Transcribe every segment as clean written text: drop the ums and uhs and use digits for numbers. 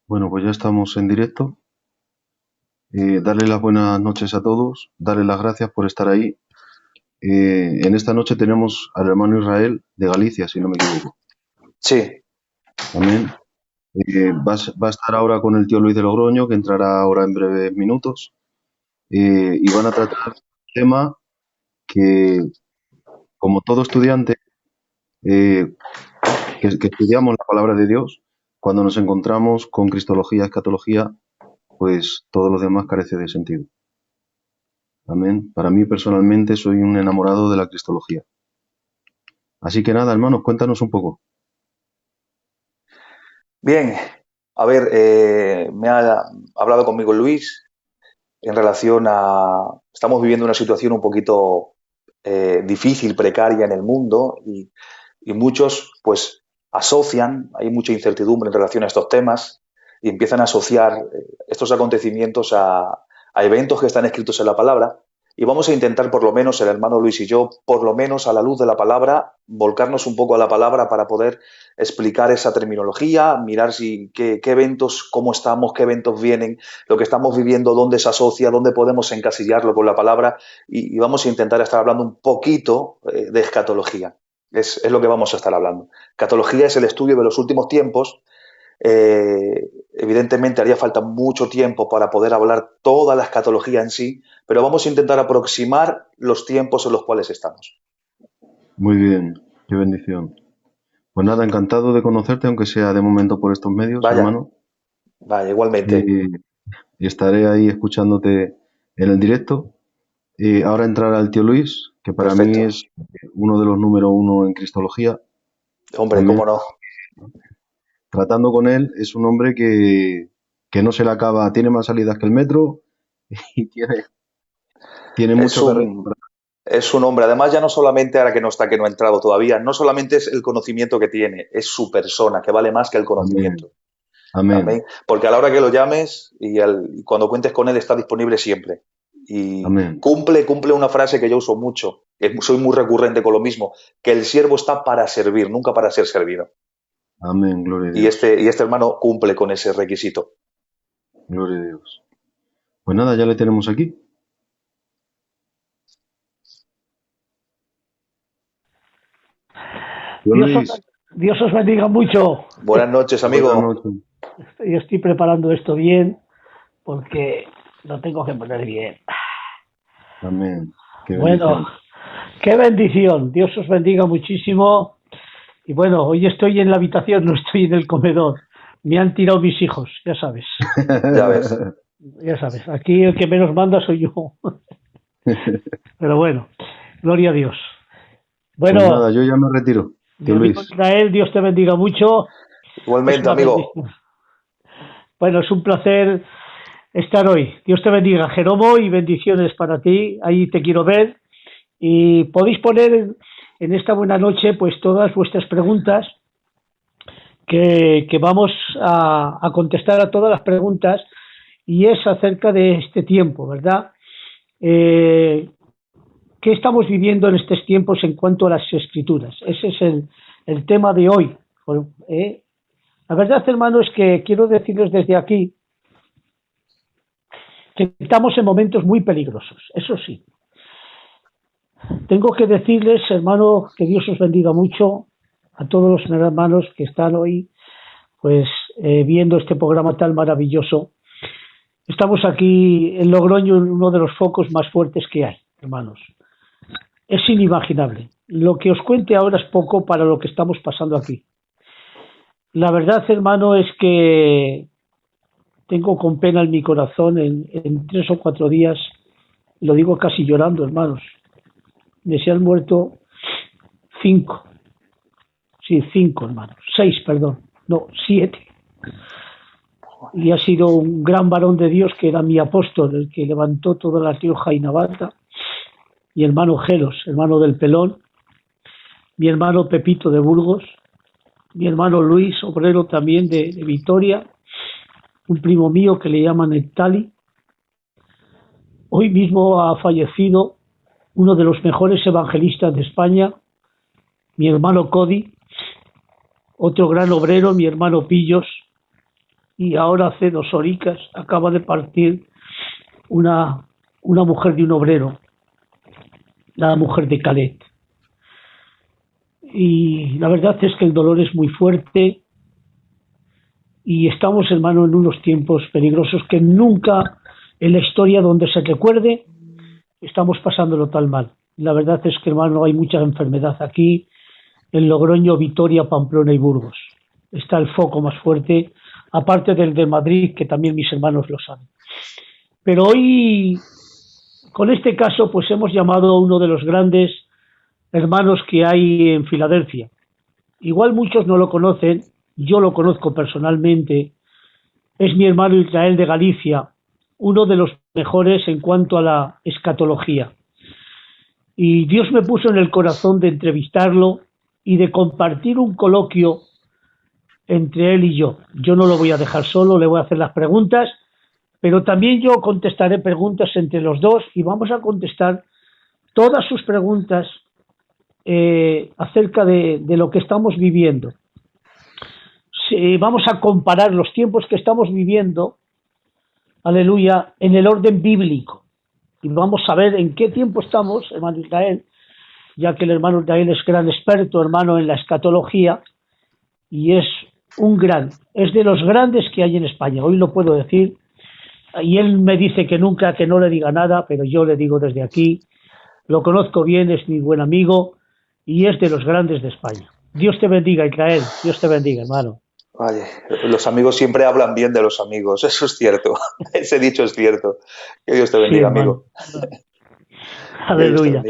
Bueno, pues ya estamos en directo. Darle las buenas noches a todos, darle las gracias por estar ahí. En esta noche tenemos al hermano Israel de Galicia, si no me equivoco. Sí, Amén. Va a estar ahora con el tío Luis de Logroño, que entrará ahora en breves minutos. Y van a tratar un tema que, como todo estudiante eh, que estudiamos la palabra de Dios, cuando nos encontramos con cristología, escatología, pues todo lo demás carece de sentido. Amén. Para mí personalmente soy un enamorado de la cristología. Así que nada, hermanos, cuéntanos un poco. bien. A ver, me ha hablado conmigo Luis en relación a... Estamos viviendo una situación un poquito difícil, precaria en el mundo y muchos pues asocian, hay mucha incertidumbre en relación a estos temas y empiezan a asociar estos acontecimientos a eventos que están escritos en la palabra y vamos a intentar por lo menos, el hermano Luis y yo, por lo menos a la luz de la palabra, volcarnos un poco a la palabra para poder explicar esa terminología, mirar si qué eventos, cómo estamos, qué eventos vienen, lo que estamos viviendo, dónde se asocia, dónde podemos encasillarlo con la palabra y vamos a intentar estar hablando un poquito de escatología. Es lo que vamos a estar hablando. Catología es el estudio de los últimos tiempos. Evidentemente haría falta mucho tiempo para poder hablar toda la escatología en sí, pero vamos a intentar aproximar los tiempos en los cuales estamos. Muy bien, qué bendición. Pues nada, encantado de conocerte, aunque sea de momento por estos medios, Vaya, hermano. vaya, igualmente. Eh, Estaré ahí escuchándote en el directo. Ahora entrará el tío Luis, que para mí Perfecto. es uno de los número uno en cristología. Hombre, Amén. cómo no. Tratando con él, es un hombre que no se le acaba, tiene más salidas que el metro y tiene Es mucho que un, es un hombre, además ya no solamente ahora que no está, que no ha entrado todavía, no solamente es el conocimiento que tiene, es su persona, que vale más que el Amén, conocimiento. amén, Amén. Porque a la hora que lo llames y cuando cuentes con él está disponible siempre. Y amén, cumple una frase que yo uso mucho, soy muy recurrente con lo mismo, que el siervo está para servir, nunca para ser servido. amén, gloria a Y Dios, este hermano cumple con ese requisito. gloria a Dios. Pues nada, ya le tenemos aquí. Tío Dios os, Luis, Dios os bendiga mucho. Buenas noches, buenas amigo. noches. Yo estoy preparando esto bien porque lo tengo que poner bien. Amén, qué Bueno, bendición. qué bendición. Dios os bendiga muchísimo. Y bueno, hoy estoy en la habitación, no estoy en el comedor. Me han tirado mis hijos, ya sabes. Ya ves. Ya sabes, aquí el que menos manda soy yo. Pero bueno, gloria a Dios. Pues nada, Bueno, yo ya me retiro, mi tío amigo Luis. Israel, Dios te bendiga mucho. Es Igualmente, una amigo. bendición. Bueno, es un placer estar hoy. Dios te bendiga, Jeromo, y bendiciones para ti. Ahí te quiero ver. Y podéis poner en esta buena noche pues todas vuestras preguntas, que vamos a contestar a todas las preguntas, y es acerca de este tiempo, ¿verdad? Eh, ¿Qué estamos viviendo en estos tiempos en cuanto a las escrituras? Ese es el tema de hoy. ¿Eh? La verdad, hermano, es que quiero decirles desde aquí que estamos en momentos muy peligrosos, eso sí. Tengo que decirles, hermano, que Dios os bendiga mucho a todos los hermanos que están hoy, pues, viendo este programa tan maravilloso. Estamos aquí en Logroño, en uno de los focos más fuertes que hay, hermanos. Es inimaginable. Lo que os cuente ahora es poco para lo que estamos pasando aquí. La verdad, hermano, es que tengo con pena en mi corazón en 3 o 4 días, lo digo casi llorando, hermanos, me se han muerto 5, sí, 5 hermanos, 6, perdón, no, 7. Y ha sido un gran varón de Dios que era mi apóstol, el que levantó toda la Rioja y Navarra, mi hermano Gelos, hermano del Pelón, mi hermano Pepito de Burgos, mi hermano Luis, obrero también de Vitoria, un primo mío que le llaman Nectali. Hoy mismo ha fallecido uno de los mejores evangelistas de España, mi hermano Cody, otro gran obrero, mi hermano Pillos, y ahora hace 2 horicas acaba de partir una mujer de un obrero, la mujer de Calet. Y la verdad es que el dolor es muy fuerte y estamos, hermano, en unos tiempos peligrosos que nunca en la historia donde se recuerde estamos pasándolo tan mal. La verdad es que, hermano, hay mucha enfermedad aquí, en Logroño, Vitoria, Pamplona y Burgos. Está el foco más fuerte, aparte del de Madrid, que también mis hermanos lo saben. Pero hoy, con este caso, pues hemos llamado a uno de los grandes hermanos que hay en Filadelfia. Igual muchos no lo conocen, yo lo conozco personalmente. Es mi hermano Israel de Galicia, uno de los mejores en cuanto a la escatología. Y Dios me puso en el corazón de entrevistarlo y de compartir un coloquio entre él y yo. Yo no lo voy a dejar solo, le voy a hacer las preguntas, pero también yo contestaré preguntas entre los dos y vamos a contestar todas sus preguntas acerca de lo que estamos viviendo. Vamos a comparar los tiempos que estamos viviendo, aleluya, en el orden bíblico. Y vamos a ver en qué tiempo estamos, hermano Israel, ya que el hermano Israel es gran experto, hermano, en la escatología, y es de los grandes que hay en España. Hoy lo puedo decir, y él me dice que nunca, que no le diga nada, pero yo le digo desde aquí, lo conozco bien, es mi buen amigo, y es de los grandes de España. Dios te bendiga, Israel, Dios te bendiga, hermano. Vale, los amigos siempre hablan bien de los amigos, eso es cierto, ese dicho es cierto. Que Dios te bendiga, sí, amigo. Aleluya.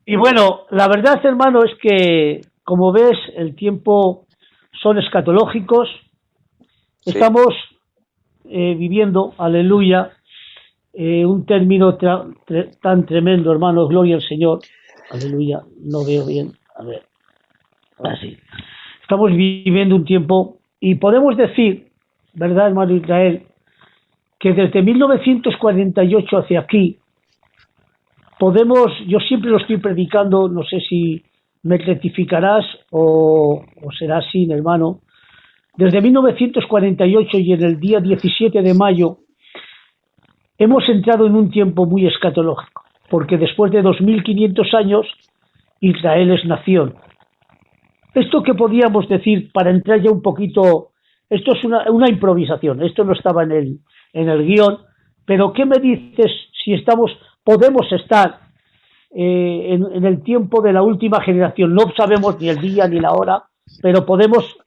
Y bueno, la verdad, hermano, es que, como ves, el tiempo son escatológicos, sí. Estamos viviendo, aleluya, un término tan tremendo, hermano, gloria al Señor, aleluya, no veo bien, a ver, así. Estamos viviendo un tiempo, y podemos decir, ¿verdad, hermano Israel?, que desde 1948 hacia aquí, yo siempre lo estoy predicando, no sé si me rectificarás o será así, hermano, desde 1948 y en el día 17 de mayo, hemos entrado en un tiempo muy escatológico, porque después de 2500 años, Israel es nación. Esto que podíamos decir, para entrar ya un poquito, esto es una improvisación, esto no estaba en el guión, pero ¿qué me dices si podemos estar en el tiempo de la última generación? No sabemos ni el día ni la hora, pero podemos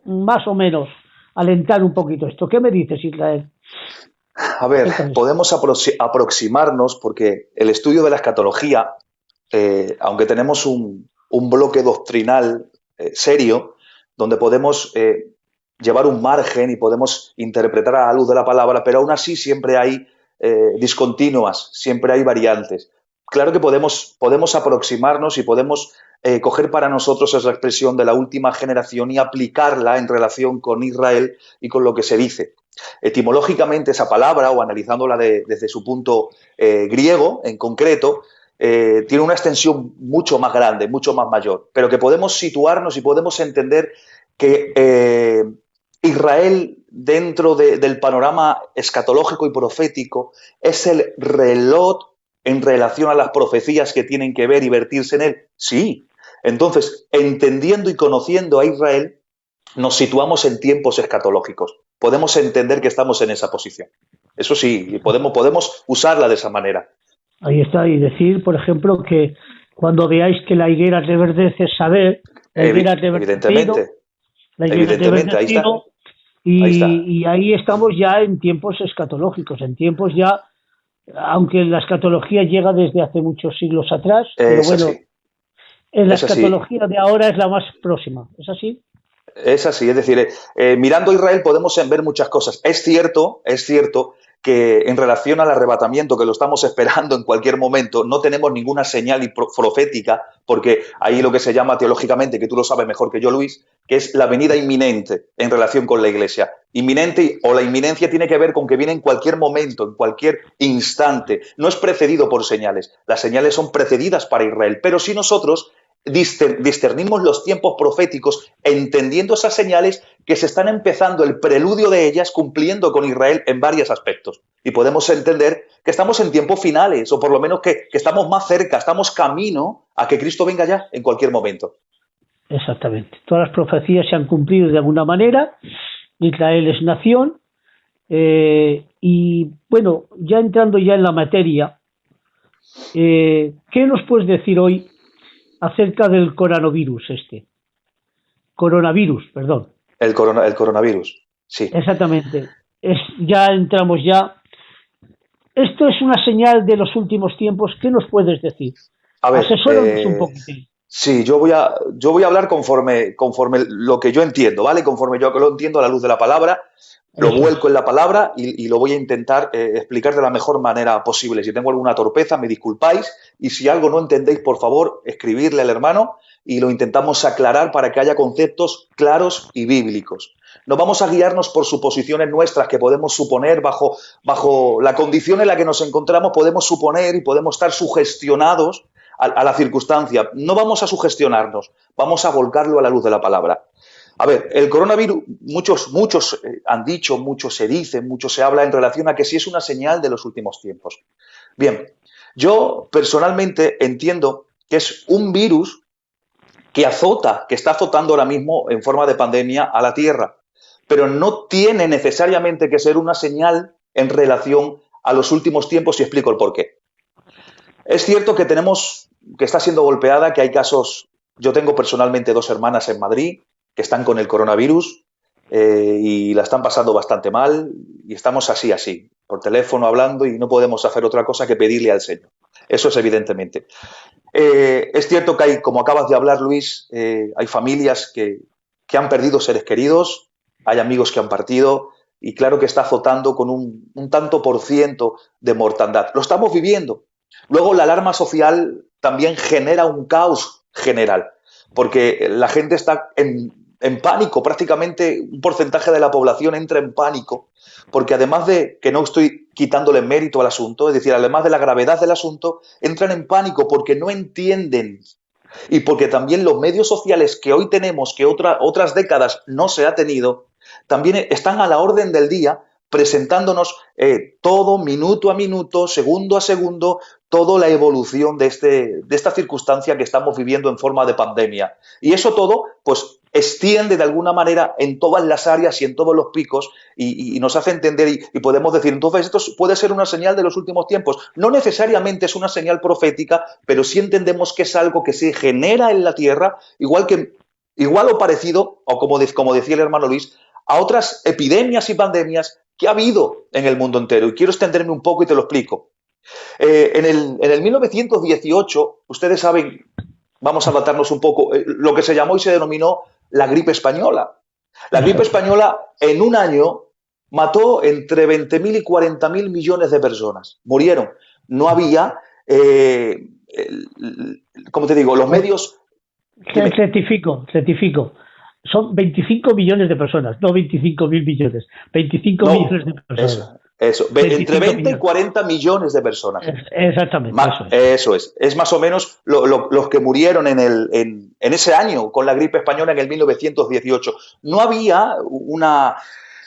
más o menos alentar un poquito esto. ¿Qué me dices, Israel? A ver, podemos aproximarnos porque el estudio de la escatología, aunque tenemos un bloque doctrinal serio, donde podemos llevar un margen y podemos interpretar a la luz de la palabra, pero aún así siempre hay discontinuas, siempre hay variantes. Claro que podemos aproximarnos y podemos coger para nosotros esa expresión de la última generación y aplicarla en relación con Israel y con lo que se dice. Etimológicamente esa palabra, o analizándola desde su punto griego en concreto, tiene una extensión mucho más grande, mucho más mayor, pero que podemos situarnos y podemos entender que Israel, dentro del panorama escatológico y profético, es el reloj en relación a las profecías que tienen que ver y vertirse en él. Sí. Entonces, entendiendo y conociendo a Israel, nos situamos en tiempos escatológicos. Podemos entender que estamos en esa posición. Eso sí, podemos usarla de esa manera. Ahí está, y decir, por ejemplo, que cuando veáis que la higuera reverdece, saber, evidentemente, ahí está. Y ahí estamos ya en tiempos escatológicos, en tiempos ya, aunque la escatología llega desde hace muchos siglos atrás, pero bueno, en la escatología de ahora es la más próxima, ¿es así? Es así, es decir, mirando a Israel podemos ver muchas cosas. Es cierto que en relación al arrebatamiento, que lo estamos esperando en cualquier momento, no tenemos ninguna señal profética, porque ahí lo que se llama teológicamente, que tú lo sabes mejor que yo, Luis, que es la venida inminente en relación con la Iglesia. Inminente, o la inminencia tiene que ver con que viene en cualquier momento, en cualquier instante. No es precedido por señales. Las señales son precedidas para Israel. Pero si nosotros discernimos los tiempos proféticos, entendiendo esas señales que se están empezando el preludio de ellas cumpliendo con Israel en varios aspectos. Y podemos entender que estamos en tiempos finales, o por lo menos que estamos más cerca, estamos camino a que Cristo venga ya en cualquier momento. Exactamente. Todas las profecías se han cumplido de alguna manera. Israel es nación. Y bueno, ya entrando ya en la materia, ¿qué nos puedes decir hoy acerca del coronavirus Coronavirus, perdón. El coronavirus, sí. Exactamente. Ya entramos ya. Esto es una señal de los últimos tiempos. ¿Qué nos puedes decir? A ver, asesóranos un poquitín. Sí, yo voy a hablar conforme lo que yo entiendo, ¿vale? Conforme yo lo entiendo a la luz de la palabra, lo vuelco en la palabra y lo voy a intentar explicar de la mejor manera posible. Si tengo alguna torpeza, me disculpáis, y si algo no entendéis, por favor, escribirle al hermano y lo intentamos aclarar para que haya conceptos claros y bíblicos. No vamos a guiarnos por suposiciones nuestras que podemos suponer bajo la condición en la que nos encontramos, podemos suponer y podemos estar sugestionados a la circunstancia. No vamos a sugestionarnos, vamos a volcarlo a la luz de la palabra. A ver, el coronavirus, muchos han dicho, mucho se dice, mucho se habla en relación a que sí es una señal de los últimos tiempos. Bien, yo personalmente entiendo que es un virus que está azotando ahora mismo en forma de pandemia a la Tierra, pero no tiene necesariamente que ser una señal en relación a los últimos tiempos, y explico el porqué. Es cierto que está siendo golpeada, que hay casos. Yo tengo personalmente 2 hermanas en Madrid que están con el coronavirus y la están pasando bastante mal, y estamos así, por teléfono hablando, y no podemos hacer otra cosa que pedirle al Señor. Eso es evidentemente. Es cierto que hay, como acabas de hablar, Luis, hay familias que han perdido seres queridos, hay amigos que han partido, y claro que está azotando con un tanto por ciento de mortandad. Lo estamos viviendo. Luego, la alarma social también genera un caos general, porque la gente está en pánico, prácticamente un porcentaje de la población entra en pánico, porque además de que no estoy quitándole mérito al asunto, es decir, además de la gravedad del asunto, entran en pánico porque no entienden, y porque también los medios sociales que hoy tenemos, que otras décadas no se ha tenido, también están a la orden del día, presentándonos todo, minuto a minuto, segundo a segundo, toda la evolución de esta circunstancia que estamos viviendo en forma de pandemia. Y eso todo, pues, extiende de alguna manera en todas las áreas y en todos los picos, y nos hace entender y podemos decir, entonces esto puede ser una señal de los últimos tiempos. No necesariamente es una señal profética, pero sí entendemos que es algo que se genera en la tierra, igual o parecido, o como decía el hermano Luis, a otras epidemias y pandemias que ha habido en el mundo entero. Y quiero extenderme un poco y te lo explico. En el 1918, ustedes saben, vamos a adaptarnos un poco, lo que se llamó y se denominó la gripe española. La gripe española en un año mató entre 20.000 y 40.000 millones de personas. Murieron. No había, ¿cómo te digo? Los medios... Rectifico. Son 25 millones de personas, no 25.000 millones. 25 millones de personas. Eso. Entre 20 y 40 millones de personas. Exactamente. Eso es. Es más o menos los que murieron en ese año con la gripe española en el 1918. No había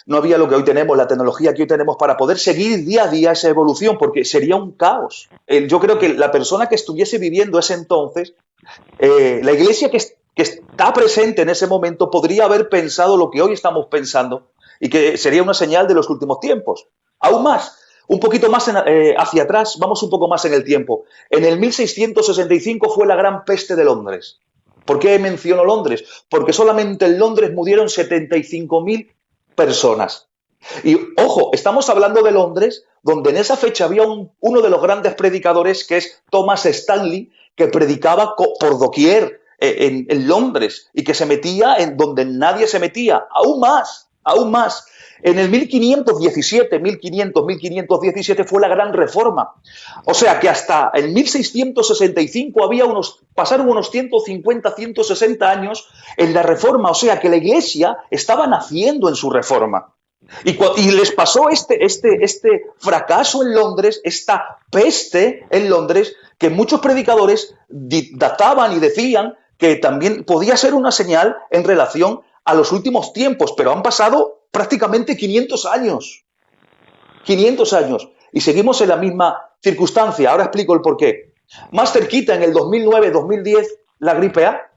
lo que hoy tenemos, la tecnología que hoy tenemos para poder seguir día a día esa evolución, porque sería un caos. Yo creo que la persona que estuviese viviendo ese entonces, la iglesia que está presente en ese momento, podría haber pensado lo que hoy estamos pensando, y que sería una señal de los últimos tiempos. Aún más, un poquito más hacia atrás, vamos un poco más en el tiempo. En el 1665 fue la Gran Peste de Londres. ¿Por qué menciono Londres? Porque solamente en Londres murieron 75.000 personas. Y, ojo, estamos hablando de Londres, donde en esa fecha había uno de los grandes predicadores, que es Thomas Stanley, que predicaba por doquier en Londres, y que se metía en donde nadie se metía. Aún más. En el 1517 fue la Gran Reforma. O sea que hasta el 1665 pasaron unos 150, 160 años en la Reforma. O sea que la Iglesia estaba naciendo en su Reforma. Y les pasó este fracaso en Londres, esta peste en Londres, que muchos predicadores databan y decían que también podía ser una señal en relación a los últimos tiempos, pero han pasado prácticamente 500 años. 500 años. Y seguimos en la misma circunstancia. Ahora explico el porqué. Más cerquita, en el 2009-2010, la gripe A.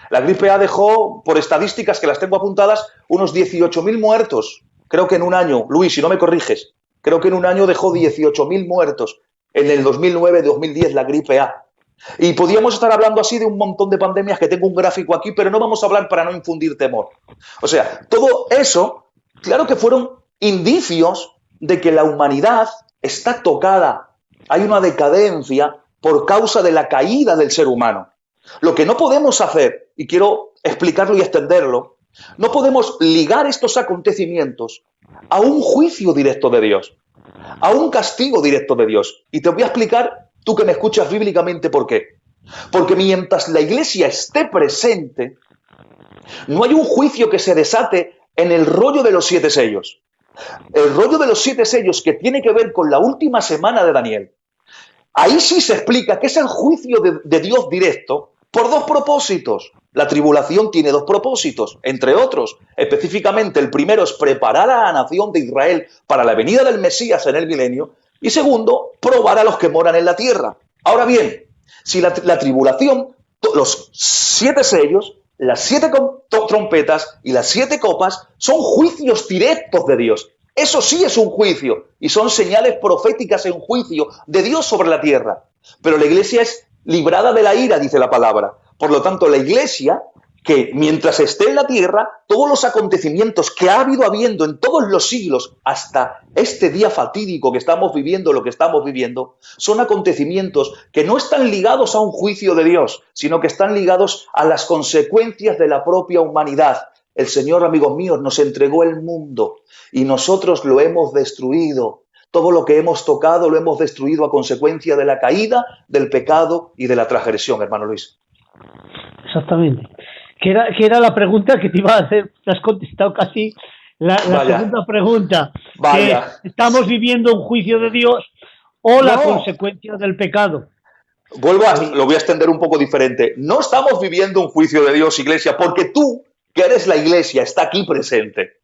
La gripe A dejó, por estadísticas que las tengo apuntadas, unos 18.000 muertos. Creo que en un año, Luis, si no me corriges, creo que en un año dejó 18.000 muertos. En el 2009-2010 la gripe A. Y podríamos estar hablando así de un montón de pandemias, que tengo un gráfico aquí, pero no vamos a hablar para no infundir temor. O sea, todo eso, claro que fueron indicios de que la humanidad está tocada. Hay una decadencia por causa de la caída del ser humano. Lo que no podemos hacer, y quiero explicarlo y extenderlo, no podemos ligar estos acontecimientos a un juicio directo de Dios, a un castigo directo de Dios. Y te voy a explicar, tú que me escuchas bíblicamente, por qué. Porque mientras la Iglesia esté presente, no hay un juicio que se desate en el rollo de los 7 sellos. El rollo de los 7 sellos, que tiene que ver con la última semana de Daniel. Ahí sí se explica que es el juicio de Dios directo por 2 propósitos. La tribulación tiene 2 propósitos, entre otros. Específicamente, el primero es preparar a la nación de Israel para la venida del Mesías en el milenio. Y segundo, probar a los que moran en la tierra. Ahora bien, si la tribulación, los 7 sellos, las 7 trompetas y las 7 copas son juicios directos de Dios. Eso sí es un juicio y son señales proféticas en juicio de Dios sobre la tierra. Pero la Iglesia es librada de la ira, dice la palabra. Por lo tanto, la Iglesia, que mientras esté en la tierra, todos los acontecimientos que ha habiendo en todos los siglos hasta este día fatídico que estamos viviendo, lo que estamos viviendo, son acontecimientos que no están ligados a un juicio de Dios, sino que están ligados a las consecuencias de la propia humanidad. El Señor, amigos míos, nos entregó el mundo y nosotros lo hemos destruido. Todo lo que hemos tocado lo hemos destruido a consecuencia de la caída, del pecado y de la transgresión, hermano Luis. Exactamente. Que era la pregunta que te iba a hacer, te has contestado casi la segunda pregunta. Vaya. Que estamos viviendo un juicio de Dios o la consecuencia del pecado. Lo voy a extender un poco diferente. No estamos viviendo un juicio de Dios, Iglesia, porque tú, que eres la Iglesia, está aquí presente.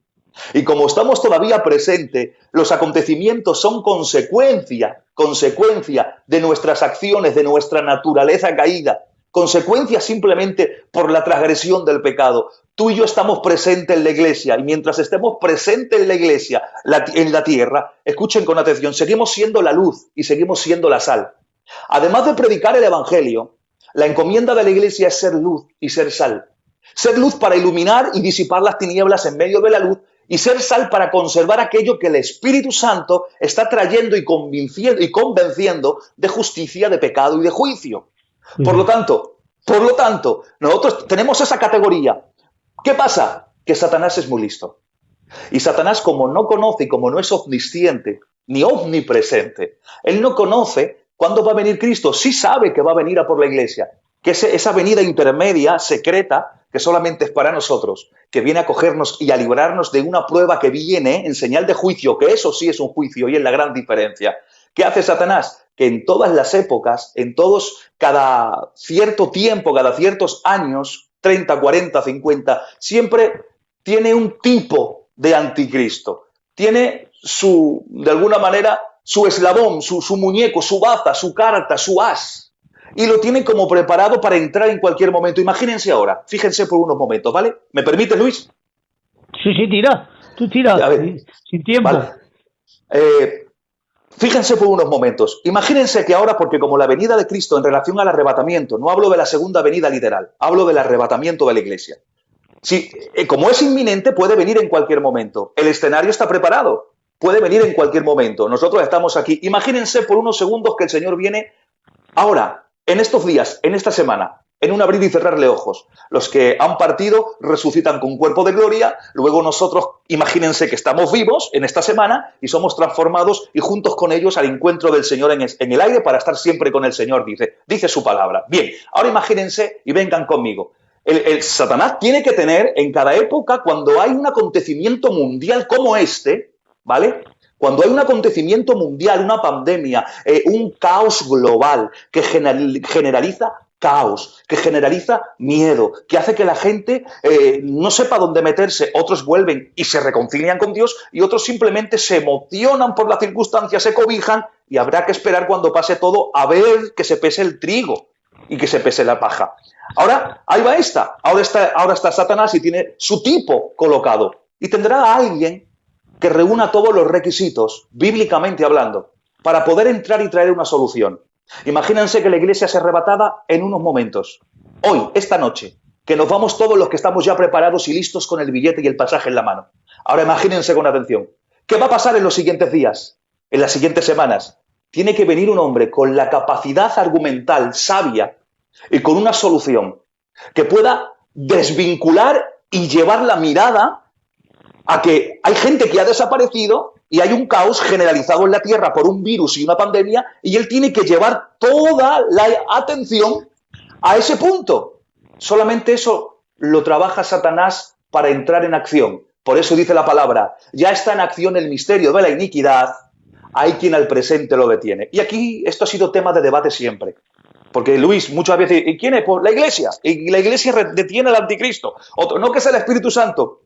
Y como estamos todavía presentes, los acontecimientos son consecuencia de nuestras acciones, de nuestra naturaleza caída, consecuencia simplemente por la transgresión del pecado. Tú y yo estamos presentes en la Iglesia, y mientras estemos presentes en la Iglesia, en la tierra, escuchen con atención, seguimos siendo la luz y seguimos siendo la sal. Además de predicar el Evangelio, la encomienda de la Iglesia es ser luz y ser sal. Ser luz para iluminar y disipar las tinieblas en medio de la luz, y ser sal para conservar aquello que el Espíritu Santo está trayendo y convenciendo de justicia, de pecado y de juicio. Por lo tanto, nosotros tenemos esa categoría. ¿Qué pasa? Que Satanás es muy listo. Y Satanás, como no conoce y como no es omnisciente ni omnipresente, él no conoce cuándo va a venir Cristo. Sí sabe que va a venir a por la Iglesia, que esa venida intermedia, secreta, que solamente es para nosotros, que viene a cogernos y a librarnos de una prueba que viene en señal de juicio, que eso sí es un juicio y es la gran diferencia. ¿Qué hace Satanás? Que en todas las épocas, cada cierto tiempo, cada ciertos años, 30, 40, 50, siempre tiene un tipo de anticristo. Tiene de alguna manera, su eslabón, su muñeco, su baza, su carta, su as. Y lo tiene como preparado para entrar en cualquier momento. Imagínense ahora, fíjense por unos momentos, ¿vale? ¿Me permite, Luis? Sí, tira. Tú tira, sin tiempo. Vale. Fíjense por unos momentos. Imagínense que ahora, porque como la venida de Cristo en relación al arrebatamiento, no hablo de la segunda venida literal, hablo del arrebatamiento de la Iglesia. Sí, como es inminente, puede venir en cualquier momento. El escenario está preparado. Puede venir en cualquier momento. Nosotros estamos aquí. Imagínense por unos segundos que el Señor viene ahora, en estos días, en esta semana, en un abrir y cerrar de ojos. Los que han partido resucitan con cuerpo de gloria, luego nosotros, imagínense que estamos vivos en esta semana y somos transformados y juntos con ellos al encuentro del Señor en el aire para estar siempre con el Señor, dice su palabra. Bien, ahora imagínense y vengan conmigo. El Satanás tiene que tener en cada época, cuando hay un acontecimiento mundial como este, ¿vale?, cuando hay un acontecimiento mundial, una pandemia, un caos global que generaliza caos, que generaliza miedo, que hace que la gente no sepa dónde meterse. Otros vuelven y se reconcilian con Dios y otros simplemente se emocionan por las circunstancias, se cobijan y habrá que esperar cuando pase todo a ver que se pese el trigo y que se pese la paja. Ahora, ahí va esta. Ahora está Satanás y tiene su tipo colocado. Y tendrá a alguien que reúna todos los requisitos, bíblicamente hablando, para poder entrar y traer una solución. Imagínense que la iglesia sea arrebatada en unos momentos. Hoy, esta noche, que nos vamos todos los que estamos ya preparados y listos con el billete y el pasaje en la mano. Ahora imagínense con atención. ¿Qué va a pasar en los siguientes días? En las siguientes semanas. Tiene que venir un hombre con la capacidad argumental sabia y con una solución que pueda desvincular y llevar la mirada a que hay gente que ha desaparecido y hay un caos generalizado en la Tierra por un virus y una pandemia y él tiene que llevar toda la atención a ese punto. Solamente eso lo trabaja Satanás para entrar en acción. Por eso dice la palabra, ya está en acción el misterio de la iniquidad, hay quien al presente lo detiene. Y aquí esto ha sido tema de debate siempre. Porque Luis muchas veces, ¿y quién es? Pues la iglesia. Y la iglesia detiene al anticristo. Otro, no que sea el Espíritu Santo.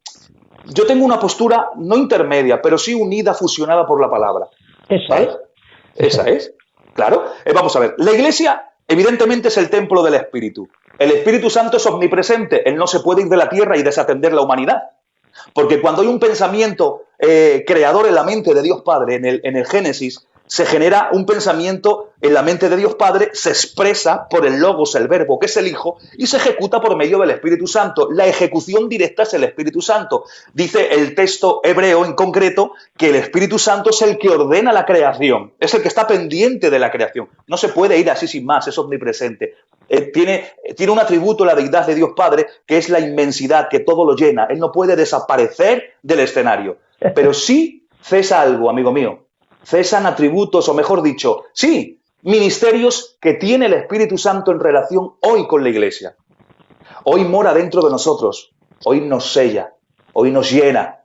Yo tengo una postura no intermedia, pero sí unida, fusionada por la palabra. ¿Vale? Esa es. Claro. Vamos a ver. La iglesia, evidentemente, es el templo del Espíritu. El Espíritu Santo es omnipresente. Él no se puede ir de la tierra y desatender la humanidad. Porque cuando hay un pensamiento creador en la mente de Dios Padre, en el Génesis, se genera un pensamiento en la mente de Dios Padre, se expresa por el Logos, el Verbo, que es el Hijo, y se ejecuta por medio del Espíritu Santo. La ejecución directa es el Espíritu Santo. Dice el texto hebreo en concreto que el Espíritu Santo es el que ordena la creación, es el que está pendiente de la creación. No se puede ir así sin más, es omnipresente. Tiene un atributo, la deidad de Dios Padre, que es la inmensidad, que todo lo llena. Él no puede desaparecer del escenario. Pero sí cesa algo, amigo mío. Cesan atributos, o mejor dicho, sí, ministerios que tiene el Espíritu Santo en relación hoy con la iglesia. Hoy mora dentro de nosotros, hoy nos sella, hoy nos llena,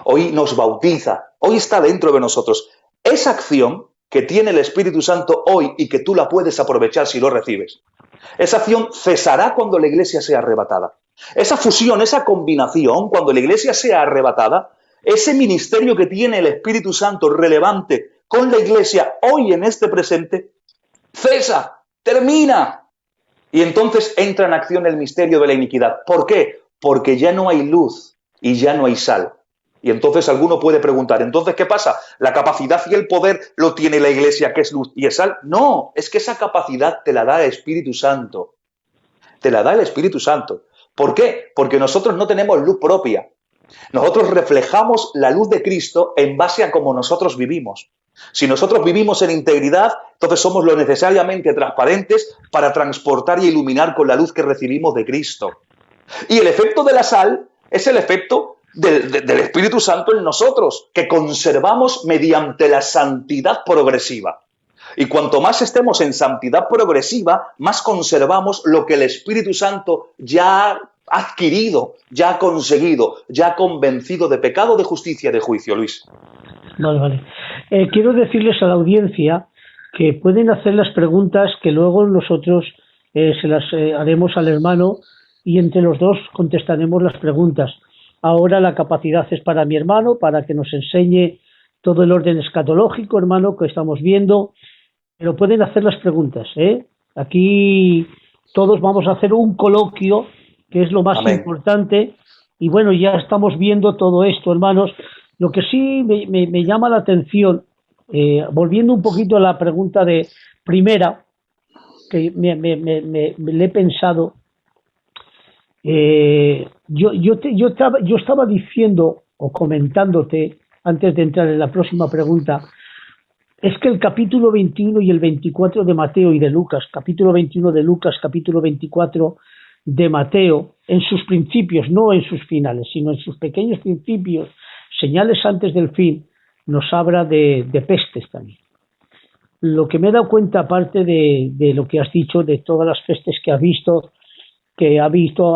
hoy nos bautiza, hoy está dentro de nosotros. Esa acción que tiene el Espíritu Santo hoy y que tú la puedes aprovechar si lo recibes, esa acción cesará cuando la iglesia sea arrebatada. Esa fusión, esa combinación, cuando la iglesia sea arrebatada, ese ministerio que tiene el Espíritu Santo relevante con la iglesia hoy en este presente, cesa, termina. Y entonces entra en acción el misterio de la iniquidad. ¿Por qué? Porque ya no hay luz y ya no hay sal. Y entonces alguno puede preguntar, ¿entonces qué pasa? ¿La capacidad y el poder lo tiene la iglesia que es luz y es sal? No, es que esa capacidad te la da el Espíritu Santo. Te la da el Espíritu Santo. ¿Por qué? Porque nosotros no tenemos luz propia. Nosotros reflejamos la luz de Cristo en base a cómo nosotros vivimos. Si nosotros vivimos en integridad, entonces somos lo necesariamente transparentes para transportar y iluminar con la luz que recibimos de Cristo. Y el efecto de la sal es el efecto del Espíritu Santo en nosotros, que conservamos mediante la santidad progresiva. Y cuanto más estemos en santidad progresiva, más conservamos lo que el Espíritu Santo ya ha adquirido, ya ha conseguido, ya ha convencido de pecado, de justicia y de juicio, Luis. Vale. Quiero decirles a la audiencia que pueden hacer las preguntas que luego nosotros se las haremos al hermano y entre los dos contestaremos las preguntas. Ahora la capacidad es para mi hermano, para que nos enseñe todo el orden escatológico, hermano, que estamos viendo, pero pueden hacer las preguntas, ¿eh? Aquí todos vamos a hacer un coloquio, que es lo más Amén. importante, y bueno, ya estamos viendo todo esto, hermanos. Lo que sí me llama la atención, volviendo un poquito a la pregunta de primera, que le he pensado, yo estaba diciendo o comentándote, antes de entrar en la próxima pregunta, es que el capítulo 21 y el 24 de Mateo y de Lucas, capítulo 21 de Lucas, capítulo 24 de Mateo, en sus principios, no en sus finales, sino en sus pequeños principios, señales antes del fin, nos habla de pestes también. Lo que me he dado cuenta, aparte de lo que has dicho, de todas las pestes que has visto, ha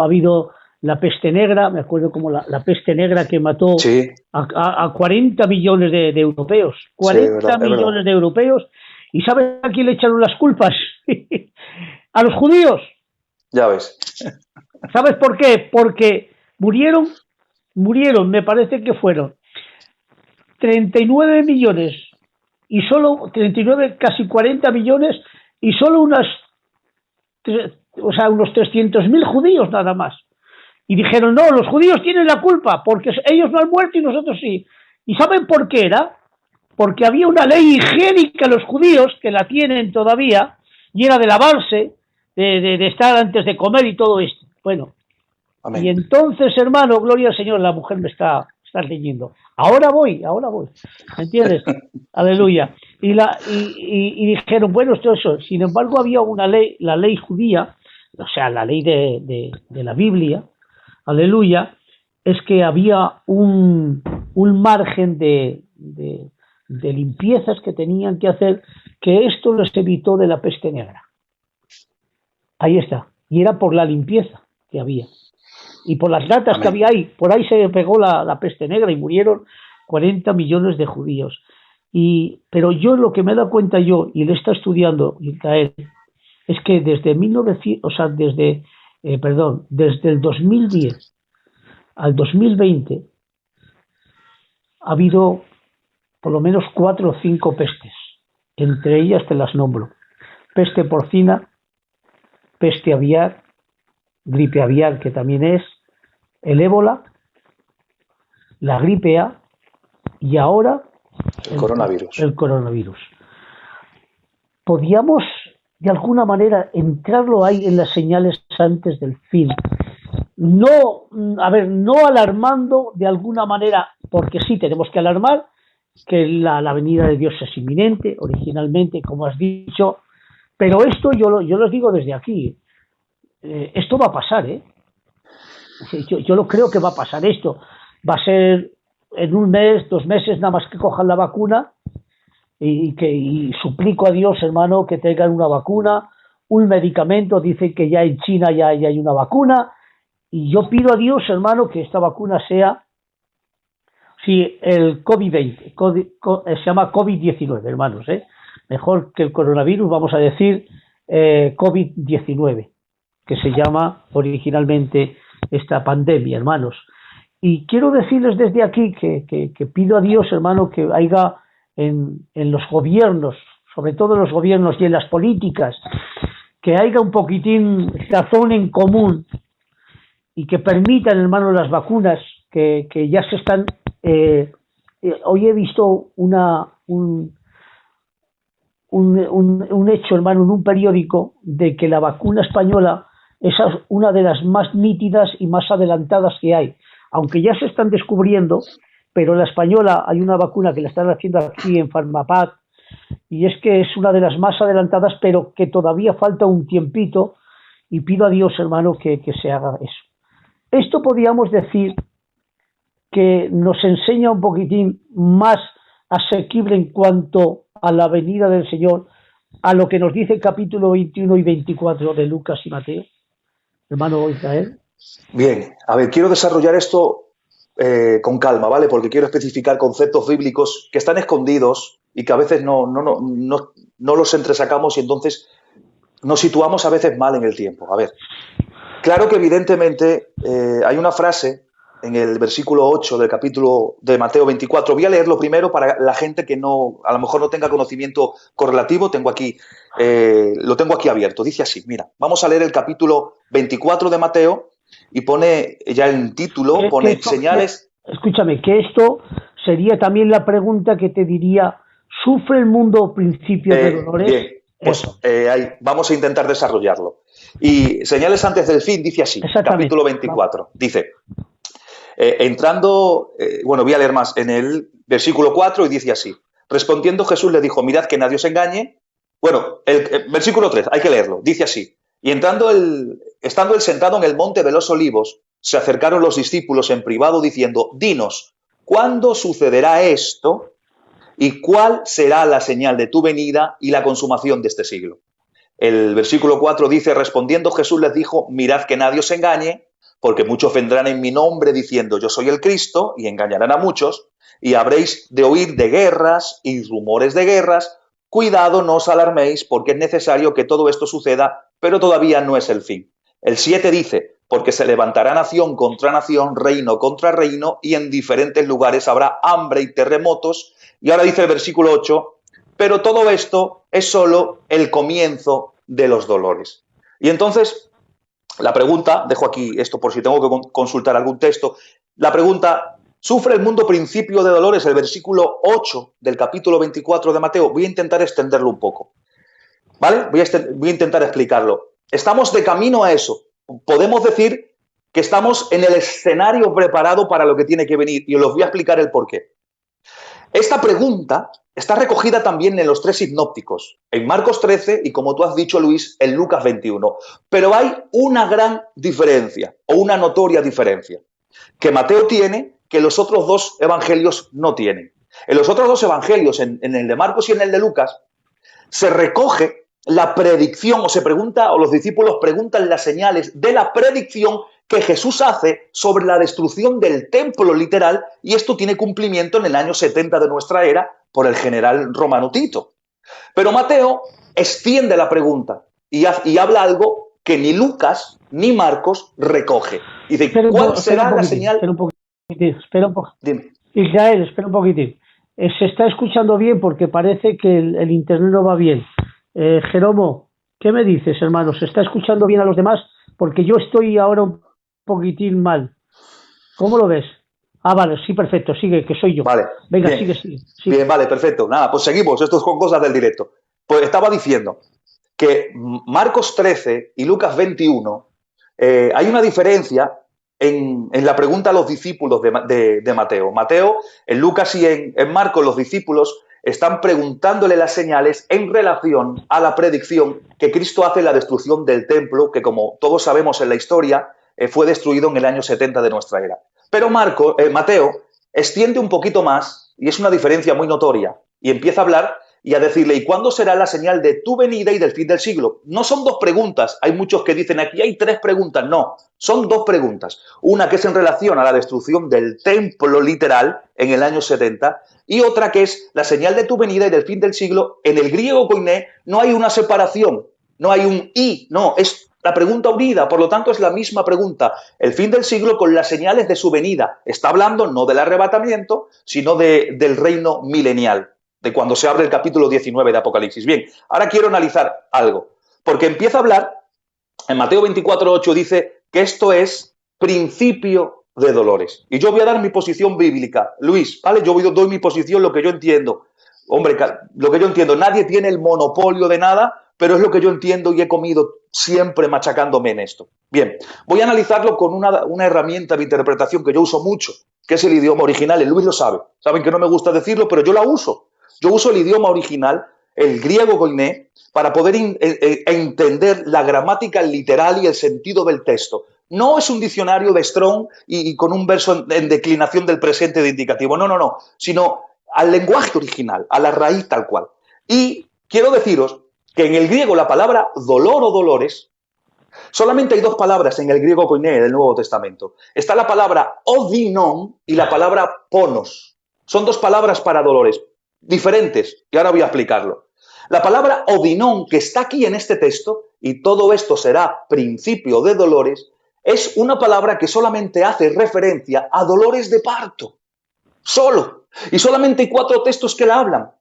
habido la peste negra, me acuerdo como la peste negra que mató Sí. a 40 millones de europeos, 40 Sí, es verdad. millones de europeos, ¿y sabes a quién le echaron las culpas? a los judíos. Ya ves. ¿Sabes por qué? Porque murieron, me parece que fueron 39 millones y solo 39, casi 40 millones y solo unos 300.000 judíos nada más. Y dijeron, no, los judíos tienen la culpa porque ellos no han muerto y nosotros sí. ¿Y saben por qué era? Porque había una ley higiénica en los judíos, que la tienen todavía, y era de lavarse, de estar antes de comer y todo esto. Bueno, amén. Y entonces, hermano, gloria al Señor, la mujer me está leyendo. Ahora voy, ¿me entiendes? Aleluya. Y dijeron, bueno, esto eso. Sin embargo, había una ley, la ley judía, o sea, la ley de la Biblia, aleluya, es que había un margen de limpiezas que tenían que hacer, que esto les evitó de la peste negra. Ahí está. Y era por la limpieza que había. Y por las ratas Amén. Que había ahí. Por ahí se pegó la peste negra y murieron 40 millones de judíos. Pero yo lo que me he dado cuenta yo, y le está estudiando Israel, es que desde desde el 2010 al 2020 ha habido por lo menos 4 o 5 pestes. Entre ellas te las nombro: peste porcina, peste aviar, gripe aviar, que también es, el ébola, la gripe A y ahora el coronavirus. Podíamos de alguna manera entrarlo ahí en las señales antes del fin. No alarmando de alguna manera, porque sí tenemos que alarmar, que la venida de Dios es inminente, originalmente, como has dicho, pero esto yo los digo desde aquí, esto va a pasar, yo lo creo que va a pasar esto, va a ser en 1 mes, 2 meses, nada más que cojan la vacuna, y suplico a Dios, hermano, que tengan una vacuna, un medicamento. Dicen que ya en China ya hay una vacuna, y yo pido a Dios, hermano, que esta vacuna sea, el COVID-20, se llama COVID-19, hermanos, mejor que el coronavirus, vamos a decir COVID-19, que se llama originalmente esta pandemia, hermanos. Y quiero decirles desde aquí que pido a Dios, hermano, que haya en los gobiernos, sobre todo en los gobiernos y en las políticas, que haya un poquitín razón en común y que permitan, hermano, las vacunas que ya se están. Hoy he visto un hecho, hermano, en un periódico, de que la vacuna española es una de las más nítidas y más adelantadas que hay, aunque ya se están descubriendo, pero la española, hay una vacuna que la están haciendo aquí en Farmapad, y es que es una de las más adelantadas, pero que todavía falta un tiempito, y pido a Dios, hermano, que se haga eso. Esto podríamos decir que nos enseña un poquitín más asequible en cuanto a la venida del Señor, a lo que nos dice el capítulo 21 y 24 de Lucas y Mateo, hermano Israel. Bien, a ver, quiero desarrollar esto con calma, ¿vale? Porque quiero especificar conceptos bíblicos que están escondidos y que a veces no los entresacamos, y entonces nos situamos a veces mal en el tiempo. A ver, claro que evidentemente hay una frase en el versículo 8 del capítulo de Mateo 24. Voy a leerlo primero para la gente que a lo mejor no tenga conocimiento correlativo. Lo tengo aquí abierto. Dice así, mira, vamos a leer el capítulo 24 de Mateo, y pone ya el título, pone señales. Escúchame, que esto sería también la pregunta que te diría: ¿sufre el mundo principio de dolores? Bien, pues ahí vamos a intentar desarrollarlo. Y señales antes del fin, dice así, capítulo 24, dice, voy a leer más, en el versículo 4, y dice así: respondiendo Jesús le dijo, mirad que nadie os engañe. Bueno, el versículo 3, hay que leerlo, dice así: y estando él sentado en el monte de los olivos, se acercaron los discípulos en privado diciendo, dinos, ¿cuándo sucederá esto? ¿Y cuál será la señal de tu venida y la consumación de este siglo? El versículo 4 dice, respondiendo Jesús les dijo, mirad que nadie os engañe, porque muchos vendrán en mi nombre diciendo, yo soy el Cristo, y engañarán a muchos, y habréis de oír de guerras y rumores de guerras. Cuidado, no os alarméis, porque es necesario que todo esto suceda, pero todavía no es el fin. El 7 dice, porque se levantará nación contra nación, reino contra reino, y en diferentes lugares habrá hambre y terremotos. Y ahora dice el versículo 8, pero todo esto es solo el comienzo de los dolores. Y entonces, la pregunta, dejo aquí esto por si tengo que consultar algún texto, la pregunta, ¿sufre el mundo principio de dolores? El versículo 8 del capítulo 24 de Mateo. Voy a intentar extenderlo un poco, ¿vale? Voy a intentar explicarlo. Estamos de camino a eso. Podemos decir que estamos en el escenario preparado para lo que tiene que venir, y os voy a explicar el porqué. Esta pregunta está recogida también en los 3 sinópticos, en Marcos 13 y, como tú has dicho, Luis, en Lucas 21. Pero hay una gran diferencia, o una notoria diferencia, que Mateo tiene, que los otros 2 evangelios no tienen. En los otros 2 evangelios, en el de Marcos y en el de Lucas, se recoge la predicción, o se pregunta, o los discípulos preguntan las señales de la predicción que Jesús hace sobre la destrucción del templo literal, y esto tiene cumplimiento en el año 70 de nuestra era por el general romano Tito. Pero Mateo extiende la pregunta y habla algo que ni Lucas ni Marcos recoge. Y dice, ¿cuál será la señal? Espera un poco. Dime. Israel, espera un poquitín. Se está escuchando bien porque parece que el internet no va bien. Jeromo, ¿qué me dices, hermano? ¿Se está escuchando bien a los demás? Porque yo estoy ahora un poquitín mal. ¿Cómo lo ves? Ah, vale, sí, perfecto, sigue, que soy yo. Vale. Venga, bien. sigue. Bien, vale, perfecto. Nada, pues seguimos, esto son cosas del directo. Pues estaba diciendo que Marcos 13 y Lucas 21, hay una diferencia en la pregunta a los discípulos de Mateo. Mateo, en Lucas y en Marcos, los discípulos están preguntándole las señales en relación a la predicción que Cristo hace en la destrucción del templo, que, como todos sabemos en la historia, fue destruido en el año 70 de nuestra era. Pero Mateo extiende un poquito más, y es una diferencia muy notoria, y empieza a hablar y a decirle, ¿y cuándo será la señal de tu venida y del fin del siglo? No son 2 preguntas, hay muchos que dicen aquí hay 3 preguntas, no, son 2 preguntas. Una que es en relación a la destrucción del templo literal en el año 70, y otra que es la señal de tu venida y del fin del siglo. En el griego koiné no hay una separación, no hay un y, no, es la pregunta unida, por lo tanto es la misma pregunta. El fin del siglo con las señales de su venida. Está hablando no del arrebatamiento, sino del reino milenial, de cuando se abre el capítulo 19 de Apocalipsis. Bien, ahora quiero analizar algo, porque empieza a hablar, en Mateo 24:8 dice que esto es principio de dolores. Y yo voy a dar mi posición bíblica. Luis, ¿vale? Yo doy mi posición, lo que yo entiendo. Hombre, lo que yo entiendo, nadie tiene el monopolio de nada, pero es lo que yo entiendo y he comido siempre machacándome en esto. Bien, voy a analizarlo con una herramienta de interpretación que yo uso mucho, que es el idioma original. El Luis lo sabe. Saben que no me gusta decirlo, pero yo la uso. Yo uso el idioma original, el griego koiné, para poder entender la gramática literal y el sentido del texto. No es un diccionario de Strong y con un verso en declinación del presente de indicativo. No, sino al lenguaje original, a la raíz tal cual. Y quiero deciros que en el griego la palabra dolor o dolores, solamente hay 2 palabras en el griego koiné del Nuevo Testamento. Está la palabra odinon y la palabra ponos. Son 2 palabras para dolores diferentes, y ahora voy a explicarlo. La palabra odinon, que está aquí en este texto, y todo esto será principio de dolores, es una palabra que solamente hace referencia a dolores de parto. Solo. Y solamente hay 4 textos que la hablan.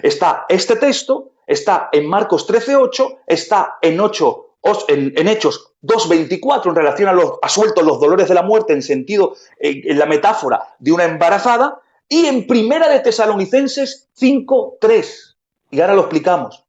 Está este texto, está en Marcos 13:8, está en Hechos 2:24 en relación a sueltos los dolores de la muerte en sentido, en la metáfora de una embarazada, y en Primera de Tesalonicenses 5:3. Y ahora lo explicamos.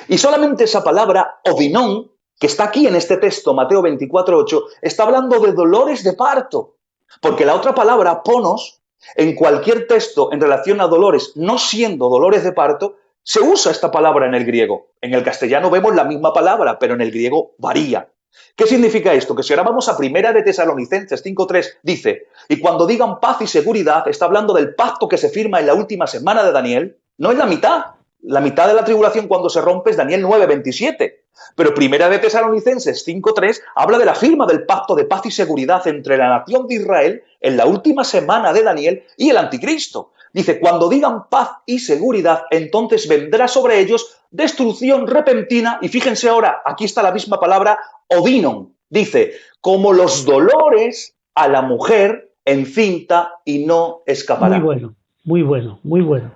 Y solamente esa palabra, odinon, que está aquí en este texto, Mateo 24:8, está hablando de dolores de parto. Porque la otra palabra, ponos, en cualquier texto en relación a dolores, no siendo dolores de parto, se usa esta palabra en el griego. En el castellano vemos la misma palabra, pero en el griego varía. ¿Qué significa esto? Que si ahora vamos a Primera de Tesalonicenses 5:3, dice, y cuando digan paz y seguridad, está hablando del pacto que se firma en la última semana de Daniel, no es la mitad. La mitad de la tribulación cuando se rompe es Daniel 9:27. Pero Primera de Tesalonicenses 5:3 habla de la firma del pacto de paz y seguridad entre la nación de Israel en la última semana de Daniel y el anticristo. Dice, cuando digan paz y seguridad, entonces vendrá sobre ellos destrucción repentina. Y fíjense ahora, aquí está la misma palabra, odinon. Dice, como los dolores a la mujer encinta y no escapará. Muy bueno, muy bueno, muy bueno.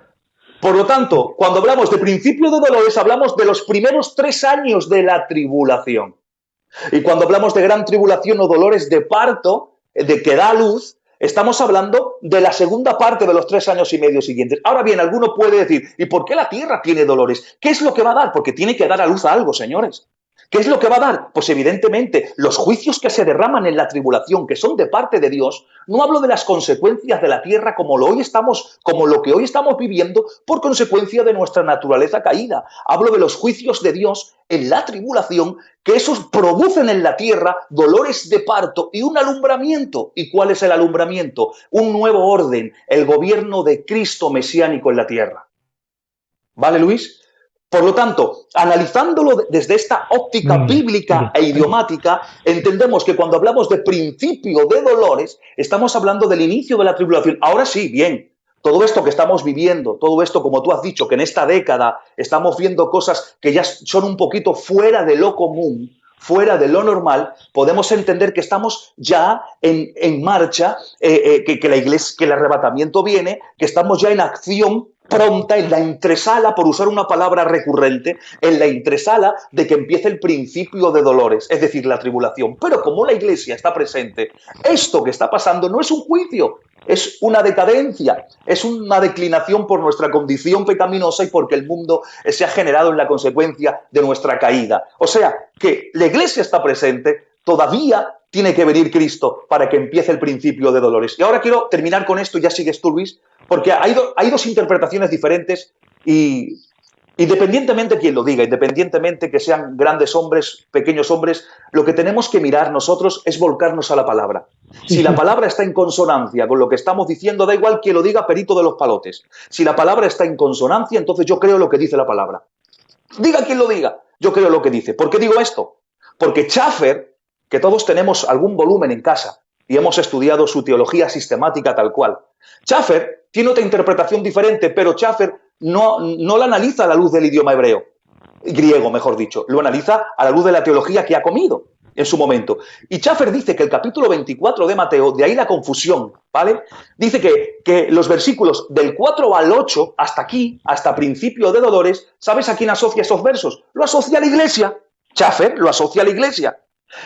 Por lo tanto, cuando hablamos de principio de dolores, hablamos de los primeros 3 años de la tribulación. Y cuando hablamos de gran tribulación o dolores de parto, de que da a luz, estamos hablando de la segunda parte de los 3 años y medio siguientes. Ahora bien, alguno puede decir, ¿y por qué la tierra tiene dolores? ¿Qué es lo que va a dar? Porque tiene que dar a luz a algo, señores. ¿Qué es lo que va a dar? Pues evidentemente los juicios que se derraman en la tribulación, que son de parte de Dios, no hablo de las consecuencias de la tierra como lo que hoy estamos viviendo por consecuencia de nuestra naturaleza caída. Hablo de los juicios de Dios en la tribulación, que esos producen en la tierra dolores de parto y un alumbramiento. ¿Y cuál es el alumbramiento? Un nuevo orden, el gobierno de Cristo mesiánico en la tierra. ¿Vale, Luis? Por lo tanto, analizándolo desde esta óptica bíblica e idiomática, entendemos que cuando hablamos de principio de dolores, estamos hablando del inicio de la tribulación. Ahora sí, bien, todo esto que estamos viviendo, todo esto, como tú has dicho, que en esta década estamos viendo cosas que ya son un poquito fuera de lo común, fuera de lo normal, podemos entender que estamos ya en marcha, que la iglesia, que el arrebatamiento viene, que estamos ya en acción pronta, en la entresala, por usar una palabra recurrente, en la entresala de que empiece el principio de dolores, es decir, la tribulación. Pero como la iglesia está presente, esto que está pasando no es un juicio, es una decadencia, es una declinación por nuestra condición pecaminosa y porque el mundo se ha generado en la consecuencia de nuestra caída. O sea, que la iglesia está presente, todavía tiene que venir Cristo para que empiece el principio de dolores. Y ahora quiero terminar con esto, ya sigues tú, Luis, porque hay dos interpretaciones diferentes y independientemente de quien lo diga, independientemente que sean grandes hombres, pequeños hombres, lo que tenemos que mirar nosotros es volcarnos a la palabra. Si la palabra está en consonancia con lo que estamos diciendo, da igual quien lo diga, perito de los palotes. Si la palabra está en consonancia, entonces yo creo lo que dice la palabra. Diga quien lo diga, yo creo lo que dice. ¿Por qué digo esto? Porque Schaffer, que todos tenemos algún volumen en casa y hemos estudiado su teología sistemática tal cual, Schaffer tiene otra interpretación diferente, pero Schaffer no la analiza a la luz del idioma hebreo, griego mejor dicho, lo analiza a la luz de la teología que ha comido en su momento. Y Schaffer dice que el capítulo 24 de Mateo, de ahí la confusión, ¿vale? Dice que los versículos del 4 al 8, hasta aquí, hasta principio de dolores, ¿sabes a quién asocia esos versos? Lo asocia a la iglesia. Schaffer lo asocia a la iglesia.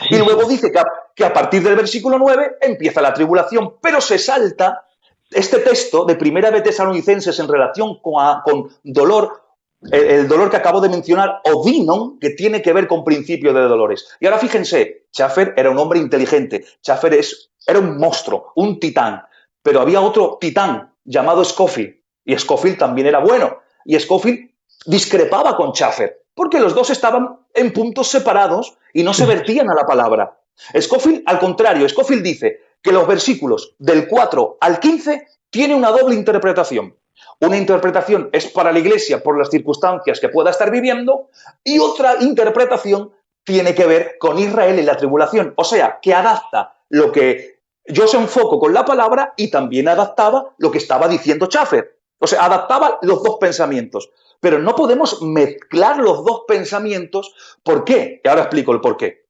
Y luego dice que a partir del versículo 9 empieza la tribulación, pero se salta este texto de Primera de Tesalonicenses en relación con dolor, el dolor que acabo de mencionar, odinon, que tiene que ver con principio de dolores. Y ahora fíjense, Schaffer era un hombre inteligente, Schaffer era un monstruo, un titán, pero había otro titán llamado Scofield, y Scofield también era bueno, y Scofield discrepaba con Schaffer, porque los dos estaban en puntos separados y no se vertían a la palabra. Scofield, al contrario, Scofield dice que los versículos del 4 al 15 tienen una doble interpretación. Una interpretación es para la iglesia por las circunstancias que pueda estar viviendo y otra interpretación tiene que ver con Israel en la tribulación. O sea, que adapta lo que yo se enfoco con la palabra y también adaptaba lo que estaba diciendo Schaffer. O sea, adaptaba los dos pensamientos. Pero no podemos mezclar los dos pensamientos. ¿Por qué? Y ahora explico el por qué.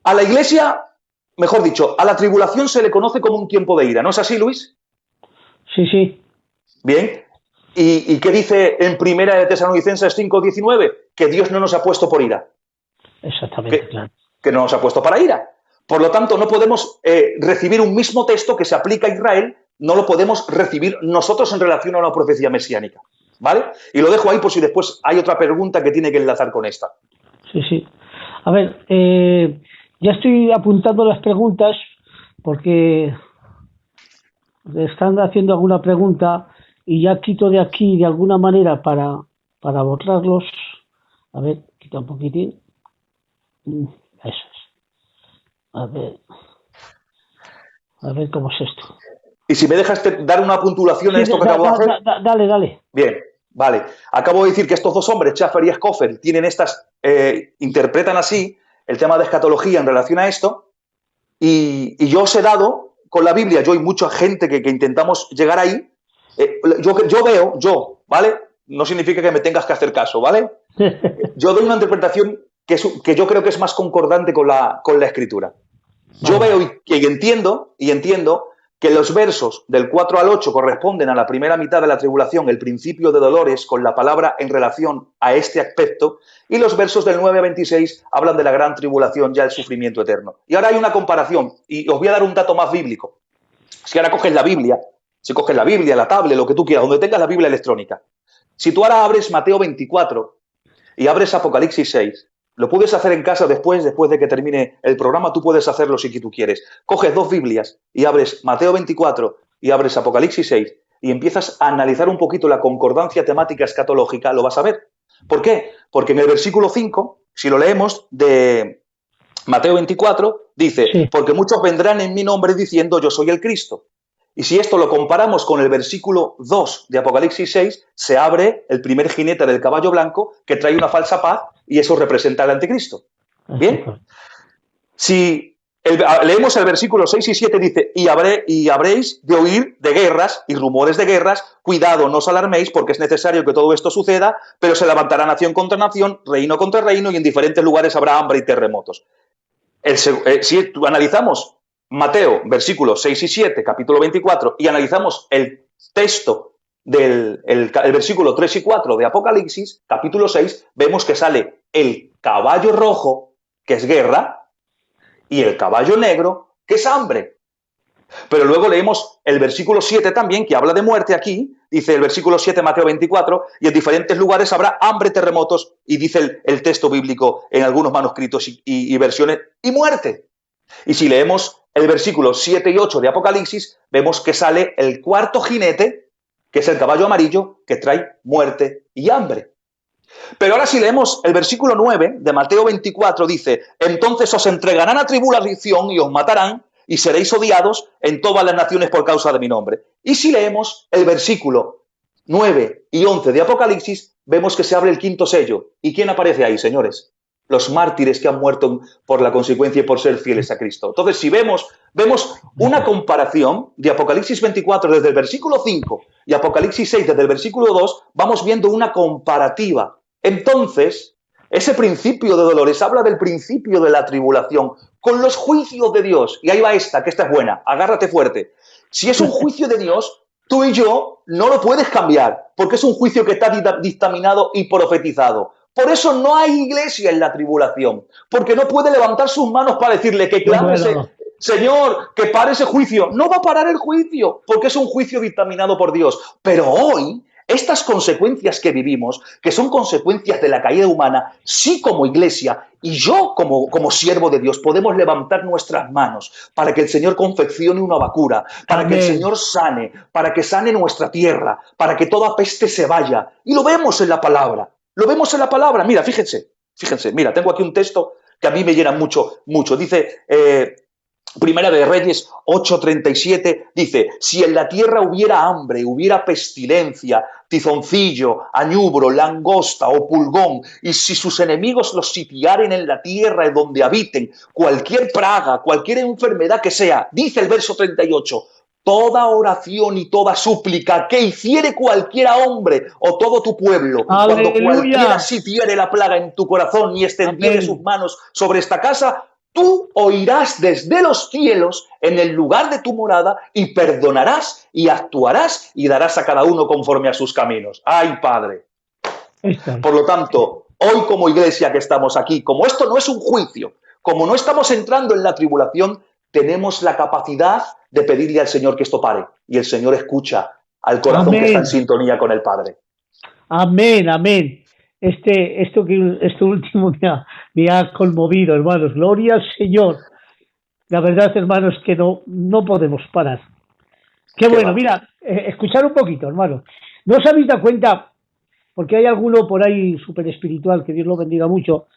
A la iglesia, mejor dicho, a la tribulación se le conoce como un tiempo de ira. ¿No es así, Luis? Sí, sí. Bien. ¿Y qué dice en Primera de Tesalonicenses 5:19? Que Dios no nos ha puesto por ira. Exactamente, claro. Que no nos ha puesto para ira. Por lo tanto, no podemos recibir un mismo texto que se aplica a Israel, no lo podemos recibir nosotros en relación a una profecía mesiánica. ¿Vale? Y lo dejo ahí por si después hay otra pregunta que tiene que enlazar con esta. Sí, sí. A ver, ya estoy apuntando las preguntas porque están haciendo alguna pregunta y ya quito de aquí de alguna manera para borrarlos. A ver, quita un poquitín. Eso es. A ver cómo es esto. Y si me dejas dar una puntuación en esto que acabo de hacer. Dale. Bien, vale. Acabo de decir que estos dos hombres, Schaffer y Scofield, tienen interpretan así el tema de escatología en relación a esto. Y yo os he dado con la Biblia, yo y mucha gente que intentamos llegar ahí, ¿vale? No significa que me tengas que hacer caso, ¿vale? Yo doy una interpretación que yo creo que es más concordante con la escritura. Yo veo y entiendo que los versos del 4 al 8 corresponden a la primera mitad de la tribulación, el principio de dolores, con la palabra en relación a este aspecto, y los versos del 9 a 26 hablan de la gran tribulación, ya el sufrimiento eterno. Y ahora hay una comparación, y os voy a dar un dato más bíblico. Si ahora coges la Biblia, la tablet, lo que tú quieras, donde tengas la Biblia electrónica, si tú ahora abres Mateo 24 y abres Apocalipsis 6, lo puedes hacer en casa después de que termine el programa, tú puedes hacerlo si tú quieres. Coges dos Biblias y abres Mateo 24 y abres Apocalipsis 6 y empiezas a analizar un poquito la concordancia temática escatológica, lo vas a ver. ¿Por qué? Porque en el versículo 5, si lo leemos de Mateo 24, dice, sí, porque muchos vendrán en mi nombre diciendo yo soy el Cristo. Y si esto lo comparamos con el versículo 2 de Apocalipsis 6, se abre el primer jinete del caballo blanco que trae una falsa paz y eso representa al anticristo. ¿Bien? Si leemos el versículo 6 y 7, dice, y habréis de oír de guerras y rumores de guerras, cuidado, no os alarméis porque es necesario que todo esto suceda, pero se levantará nación contra nación, reino contra reino y en diferentes lugares habrá hambre y terremotos. Si analizamos Mateo, versículos 6 y 7, capítulo 24, y analizamos el texto del versículo 3 y 4 de Apocalipsis, capítulo 6, vemos que sale el caballo rojo, que es guerra, y el caballo negro, que es hambre. Pero luego leemos el versículo 7 también, que habla de muerte aquí, dice el versículo 7, Mateo 24, y en diferentes lugares habrá hambre, terremotos, y dice el texto bíblico en algunos manuscritos y versiones, y muerte. Y si leemos el versículo 7 y 8 de Apocalipsis, vemos que sale el cuarto jinete, que es el caballo amarillo, que trae muerte y hambre. Pero ahora si leemos el versículo 9 de Mateo 24, dice, entonces os entregarán a tribulación y os matarán, y seréis odiados en todas las naciones por causa de mi nombre. Y si leemos el versículo 9 y 11 de Apocalipsis, vemos que se abre el quinto sello. ¿Y quién aparece ahí, señores? Los mártires que han muerto por la consecuencia y por ser fieles a Cristo. Entonces, si vemos una comparación de Apocalipsis 24 desde el versículo 5 y Apocalipsis 6 desde el versículo 2, vamos viendo una comparativa. Entonces, ese principio de dolores habla del principio de la tribulación con los juicios de Dios. Y ahí va esta, que esta es buena. Agárrate fuerte. Si es un juicio de Dios, tú y yo no lo puedes cambiar, porque es un juicio que está dictaminado y profetizado. Por eso no hay iglesia en la tribulación, porque no puede levantar sus manos para decirle que clame, Señor, que pare ese juicio. No va a parar el juicio, porque es un juicio dictaminado por Dios. Pero hoy, estas consecuencias que vivimos, que son consecuencias de la caída humana, sí como iglesia y yo como siervo de Dios podemos levantar nuestras manos para que el Señor confeccione una vacuna, para que el Señor sane, para que sane nuestra tierra, para que toda peste se vaya. Y lo vemos en la palabra. Lo vemos en la palabra. Mira, fíjense. Mira, tengo aquí un texto que a mí me llena mucho. Dice, Primera de Reyes 8:37, dice, si en la tierra hubiera hambre, hubiera pestilencia, tizoncillo, añubro, langosta o pulgón, y si sus enemigos los sitiaren en la tierra en donde habiten, cualquier praga, cualquier enfermedad que sea, dice el verso 38, toda oración y toda súplica que hiciere cualquiera hombre o todo tu pueblo, ¡aleluya! Cuando cualquiera sitiere la plaga en tu corazón y extendiere sus manos sobre esta casa, tú oirás desde los cielos en el lugar de tu morada y perdonarás y actuarás y darás a cada uno conforme a sus caminos. ¡Ay, Padre! Por lo tanto, hoy como iglesia que estamos aquí, como esto no es un juicio, como no estamos entrando en la tribulación, tenemos la capacidad de pedirle al Señor que esto pare. Y el Señor escucha al corazón que está en sintonía con el Padre. Amén, amén. Esto último me ha conmovido, hermanos. Gloria al Señor. La verdad, hermanos, que no podemos parar. Qué bueno, va. Mira, escuchar un poquito, hermano. ¿No os habéis dado cuenta? Porque hay alguno por ahí súper espiritual, que Dios lo bendiga mucho,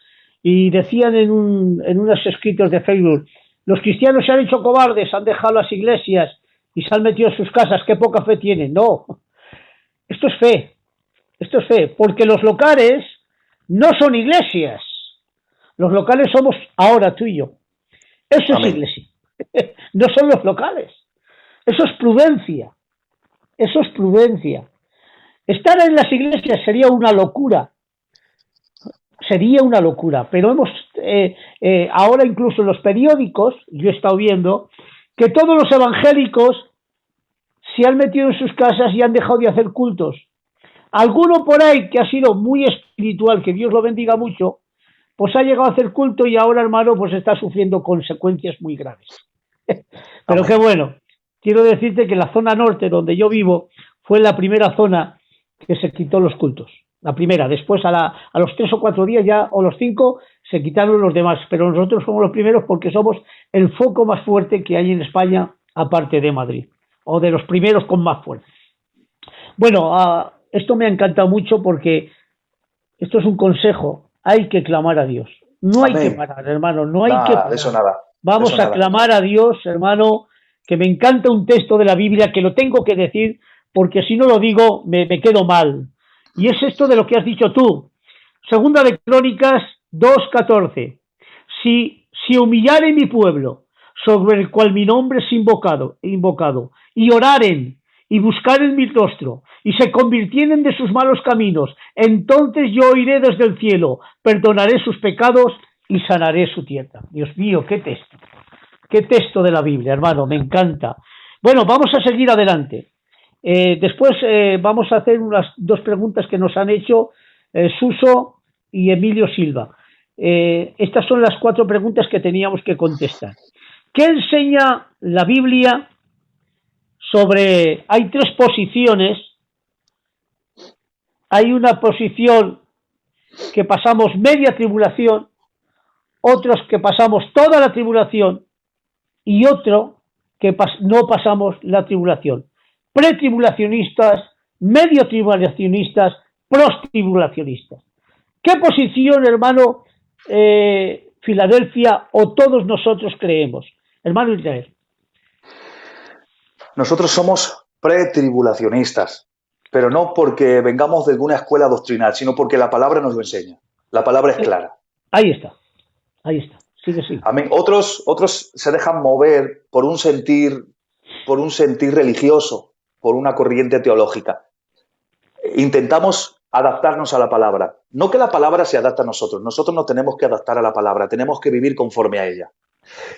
y decían en unos escritos de Facebook, los cristianos se han hecho cobardes, han dejado las iglesias y se han metido en sus casas, qué poca fe tienen. No, esto es fe. Esto es fe, porque los locales no son iglesias. Los locales somos ahora tú y yo. Eso Amén. Es iglesia. No son los locales. Eso es prudencia. eso es prudencia. Estar en las iglesias sería una locura, pero ahora incluso en los periódicos, yo he estado viendo, que todos los evangélicos se han metido en sus casas y han dejado de hacer cultos. Alguno por ahí que ha sido muy espiritual, que Dios lo bendiga mucho, pues ha llegado a hacer culto y ahora, hermano, pues está sufriendo consecuencias muy graves. Pero qué bueno, quiero decirte que la zona norte donde yo vivo fue la primera zona que se quitó los cultos. La primera, después a los 3 o 4 días ya, o los 5, se quitaron los demás, pero nosotros somos los primeros porque somos el foco más fuerte que hay en España, aparte de Madrid, o de los primeros con más fuerza. Bueno, esto me ha encantado mucho porque esto es un consejo, hay que clamar a Dios. No hay que parar, hermano, no hay que parar. Eso nada. Vamos a clamar a Dios, hermano, que me encanta un texto de la Biblia que lo tengo que decir porque si no lo digo me quedo mal. Y es esto de lo que has dicho tú. Segunda de Crónicas 2:14. Si humillare mi pueblo, sobre el cual mi nombre es invocado, y oraren, y buscaren mi rostro, y se convirtieren de sus malos caminos, entonces yo oiré desde el cielo, perdonaré sus pecados y sanaré su tierra. Dios mío, qué texto de la Biblia, hermano, me encanta. Bueno, vamos a seguir adelante. Después vamos a hacer unas 2 preguntas que nos han hecho Suso y Emilio Silva. Estas son las 4 preguntas que teníamos que contestar. ¿Qué enseña la Biblia sobre... Hay 3 posiciones. Hay una posición que pasamos media tribulación, otros que pasamos toda la tribulación y otro que no pasamos la tribulación. Pretribulacionistas, medio tribulacionistas, postribulacionistas. ¿Qué posición, hermano, Filadelfia o todos nosotros creemos? Hermano Israel. Nosotros somos pretribulacionistas, pero no porque vengamos de alguna escuela doctrinal, sino porque la palabra nos lo enseña. La palabra es clara. Ahí está. Sigue. Amén. Otros se dejan mover por un sentir religioso, por una corriente teológica. Intentamos adaptarnos a la palabra. No que la palabra se adapte a nosotros. Nosotros nos tenemos que adaptar a la palabra. Tenemos que vivir conforme a ella.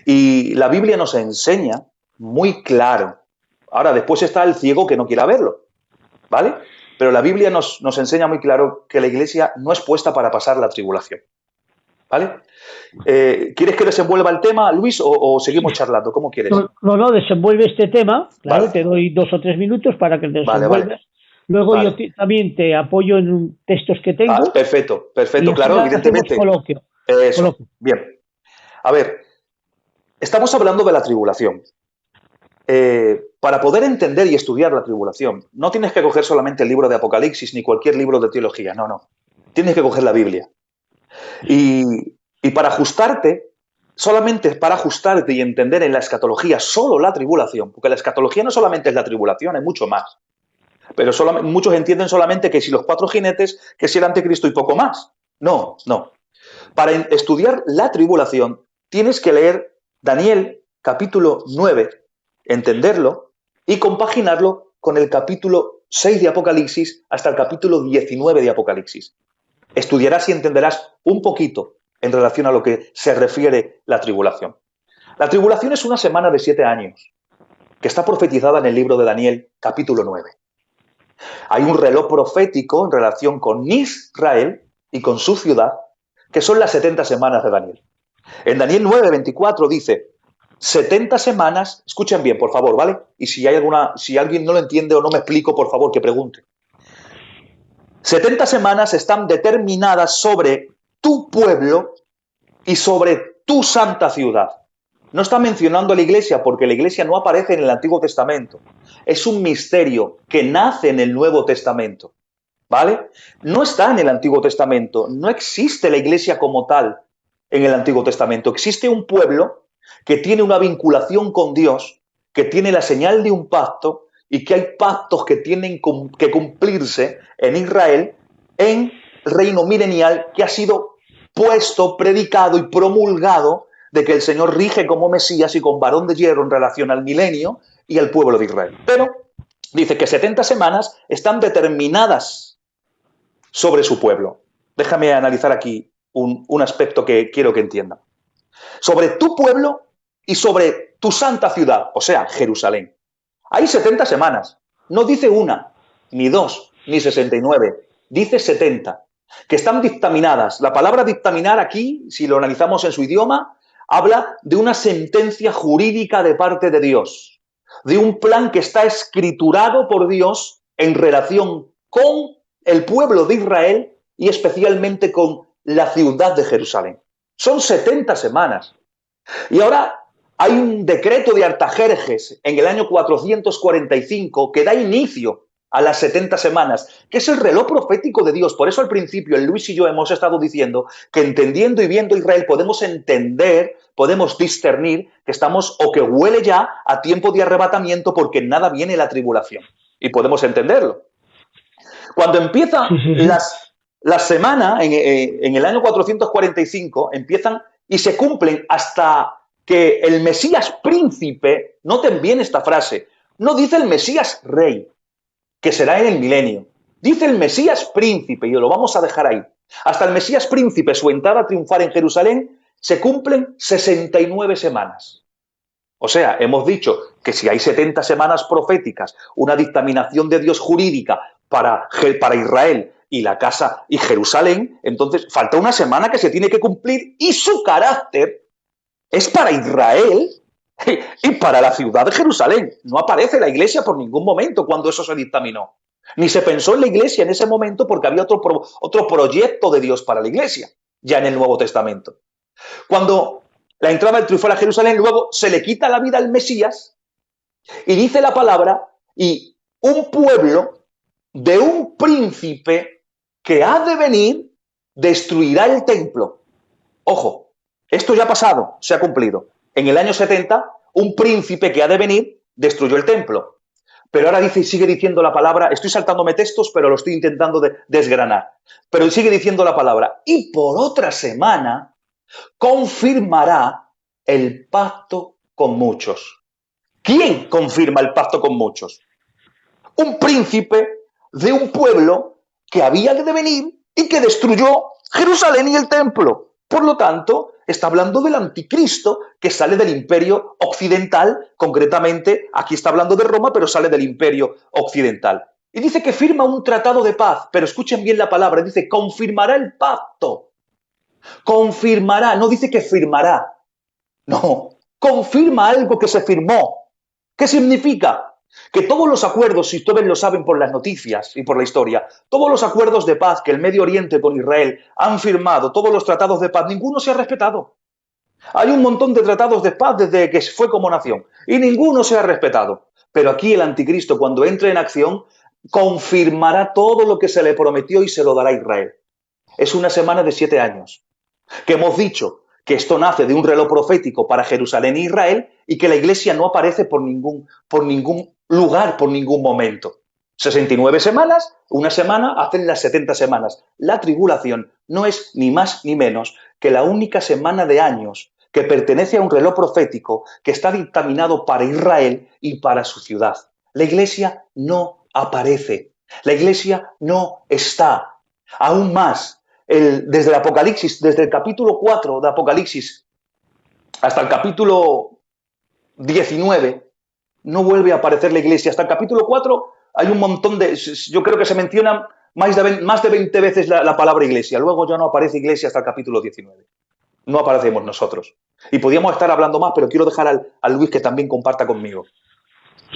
Y la Biblia nos enseña muy claro. Ahora, después está el ciego que no quiera verlo, ¿vale? Pero la Biblia nos enseña muy claro que la iglesia no es puesta para pasar la tribulación, ¿vale? ¿Quieres que desenvuelva el tema, Luis, o seguimos charlando? ¿Cómo quieres? No, desenvuelve este tema, claro, vale. Te doy 2 o 3 minutos para que te desenvuelvas. Vale. Luego yo también te apoyo en textos que tengo. Perfecto, claro, evidentemente. Coloquio. Bien. A ver, estamos hablando de la tribulación. Para poder entender y estudiar la tribulación, no tienes que coger solamente el libro de Apocalipsis ni cualquier libro de teología, no. Tienes que coger la Biblia. Y para ajustarte, solamente para ajustarte y entender en la escatología solo la tribulación, porque la escatología no solamente es la tribulación, es mucho más. Pero muchos entienden solamente que si los 4 jinetes, que si el anticristo y poco más. No. Para estudiar la tribulación, tienes que leer Daniel capítulo 9, entenderlo y compaginarlo con el capítulo 6 de Apocalipsis hasta el capítulo 19 de Apocalipsis. Estudiarás y entenderás un poquito en relación a lo que se refiere la tribulación. La tribulación es una semana de 7 años, que está profetizada en el libro de Daniel, capítulo 9. Hay un reloj profético en relación con Israel y con su ciudad, que son las 70 semanas de Daniel. En Daniel 9:24 dice, 70 semanas, escuchen bien, por favor, ¿vale? Y si alguien no lo entiende o no me explico, por favor, que pregunte. 70 semanas están determinadas sobre tu pueblo y sobre tu santa ciudad. No está mencionando a la iglesia porque la iglesia no aparece en el Antiguo Testamento. Es un misterio que nace en el Nuevo Testamento, ¿vale? No está en el Antiguo Testamento, no existe la iglesia como tal en el Antiguo Testamento. Existe un pueblo que tiene una vinculación con Dios, que tiene la señal de un pacto y que hay pactos que tienen que cumplirse en Israel en el reino milenial que ha sido puesto, predicado y promulgado de que el Señor rige como Mesías y con varón de hierro en relación al milenio y al pueblo de Israel. Pero Dice que 70 semanas están determinadas sobre su pueblo. Déjame analizar aquí un aspecto que quiero que entiendan. Sobre tu pueblo y sobre tu santa ciudad, o sea, Jerusalén. Hay 70 semanas. No dice una, ni dos, ni 69. Dice 70, que están dictaminadas. La palabra dictaminar aquí, si lo analizamos en su idioma, habla de una sentencia jurídica de parte de Dios, de un plan que está escriturado por Dios en relación con el pueblo de Israel y especialmente con la ciudad de Jerusalén. Son 70 semanas. Y ahora hay un decreto de Artajerjes en el año 445 que da inicio a las 70 semanas, que es el reloj profético de Dios. Por eso al principio el Luis y yo hemos estado diciendo que entendiendo y viendo Israel podemos entender, podemos discernir que estamos o que huele ya a tiempo de arrebatamiento porque en nada viene la tribulación. Y podemos entenderlo. Cuando empieza la semana, en el año 445, empiezan y se cumplen hasta que el Mesías príncipe, noten bien esta frase, no dice el Mesías rey, que será en el milenio, dice el Mesías príncipe, y lo vamos a dejar ahí. Hasta el Mesías príncipe, su entrada a triunfar en Jerusalén, se cumplen 69 semanas. O sea, hemos dicho que si hay 70 semanas proféticas, una dictaminación de Dios jurídica para Israel y la casa y Jerusalén, entonces falta una semana que se tiene que cumplir y su carácter es para Israel y para la ciudad de Jerusalén. No aparece la iglesia por ningún momento cuando eso se dictaminó. Ni se pensó en la iglesia en ese momento porque había otro proyecto de Dios para la iglesia, ya en el Nuevo Testamento. Cuando la entrada del triunfal a Jerusalén, luego se le quita la vida al Mesías y dice la palabra, y un pueblo de un príncipe que ha de venir destruirá el templo. Ojo, esto ya ha pasado, se ha cumplido. En el año 70, un príncipe que ha de venir destruyó el templo. Pero ahora dice y sigue diciendo la palabra, estoy saltándome textos, pero lo estoy intentando desgranar. Pero sigue diciendo la palabra, y por otra semana confirmará el pacto con muchos. ¿Quién confirma el pacto con muchos? Un príncipe de un pueblo que había de venir y que destruyó Jerusalén y el templo. Por lo tanto, está hablando del anticristo que sale del imperio occidental, concretamente, aquí está hablando de Roma, pero sale del imperio occidental. Y dice que firma un tratado de paz, pero escuchen bien la palabra, dice confirmará el pacto. Confirmará, no dice que firmará, no, confirma algo que se firmó. ¿Qué significa? Que todos los acuerdos, si ustedes lo saben por las noticias y por la historia, todos los acuerdos de paz que el Medio Oriente con Israel han firmado, todos los tratados de paz, ninguno se ha respetado. Hay un montón de tratados de paz desde que fue como nación y ninguno se ha respetado. Pero aquí el anticristo, cuando entre en acción, confirmará todo lo que se le prometió y se lo dará a Israel. Es una semana de 7 años. Que hemos dicho que esto nace de un reloj profético para Jerusalén e Israel y que la iglesia no aparece por ningún lugar, por ningún momento. 69 semanas, una semana hacen las 70 semanas. La tribulación no es ni más ni menos que la única semana de años que pertenece a un reloj profético que está dictaminado para Israel y para su ciudad. La iglesia no aparece. La iglesia no está. Aún más, desde el Apocalipsis, desde el capítulo 4 de Apocalipsis hasta el capítulo 19, no vuelve a aparecer la iglesia. Hasta el capítulo 4 hay un montón yo creo que se menciona más de 20 veces la palabra iglesia. Luego ya no aparece iglesia hasta el capítulo 19. No aparecemos nosotros. Y podíamos estar hablando más, pero quiero dejar al Luis que también comparta conmigo.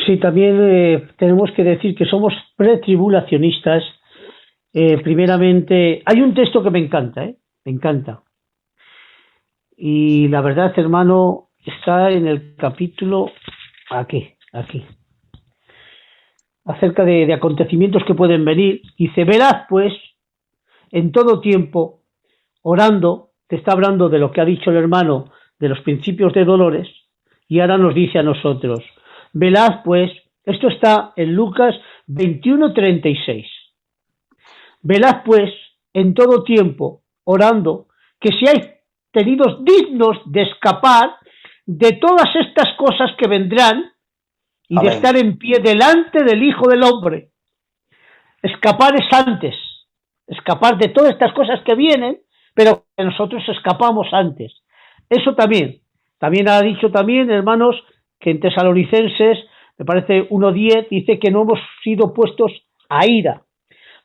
Sí, también tenemos que decir que somos pretribulacionistas. Primeramente, hay un texto que me encanta, me encanta. Y la verdad, hermano, está en el capítulo, aquí, acerca de acontecimientos que pueden venir. Dice, velad pues, en todo tiempo, orando, te está hablando de lo que ha dicho el hermano, de los principios de dolores, y ahora nos dice a nosotros, velad pues, esto está en Lucas 21:36. Velad pues en todo tiempo, orando, que seáis tenidos dignos de escapar de todas estas cosas que vendrán y de estar en pie delante del Hijo del Hombre. Escapar es antes, escapar de todas estas cosas que vienen, pero que nosotros escapamos antes. Eso también ha dicho también, hermanos, que en Tesalonicenses, me parece 1:10, dice que no hemos sido puestos a ira.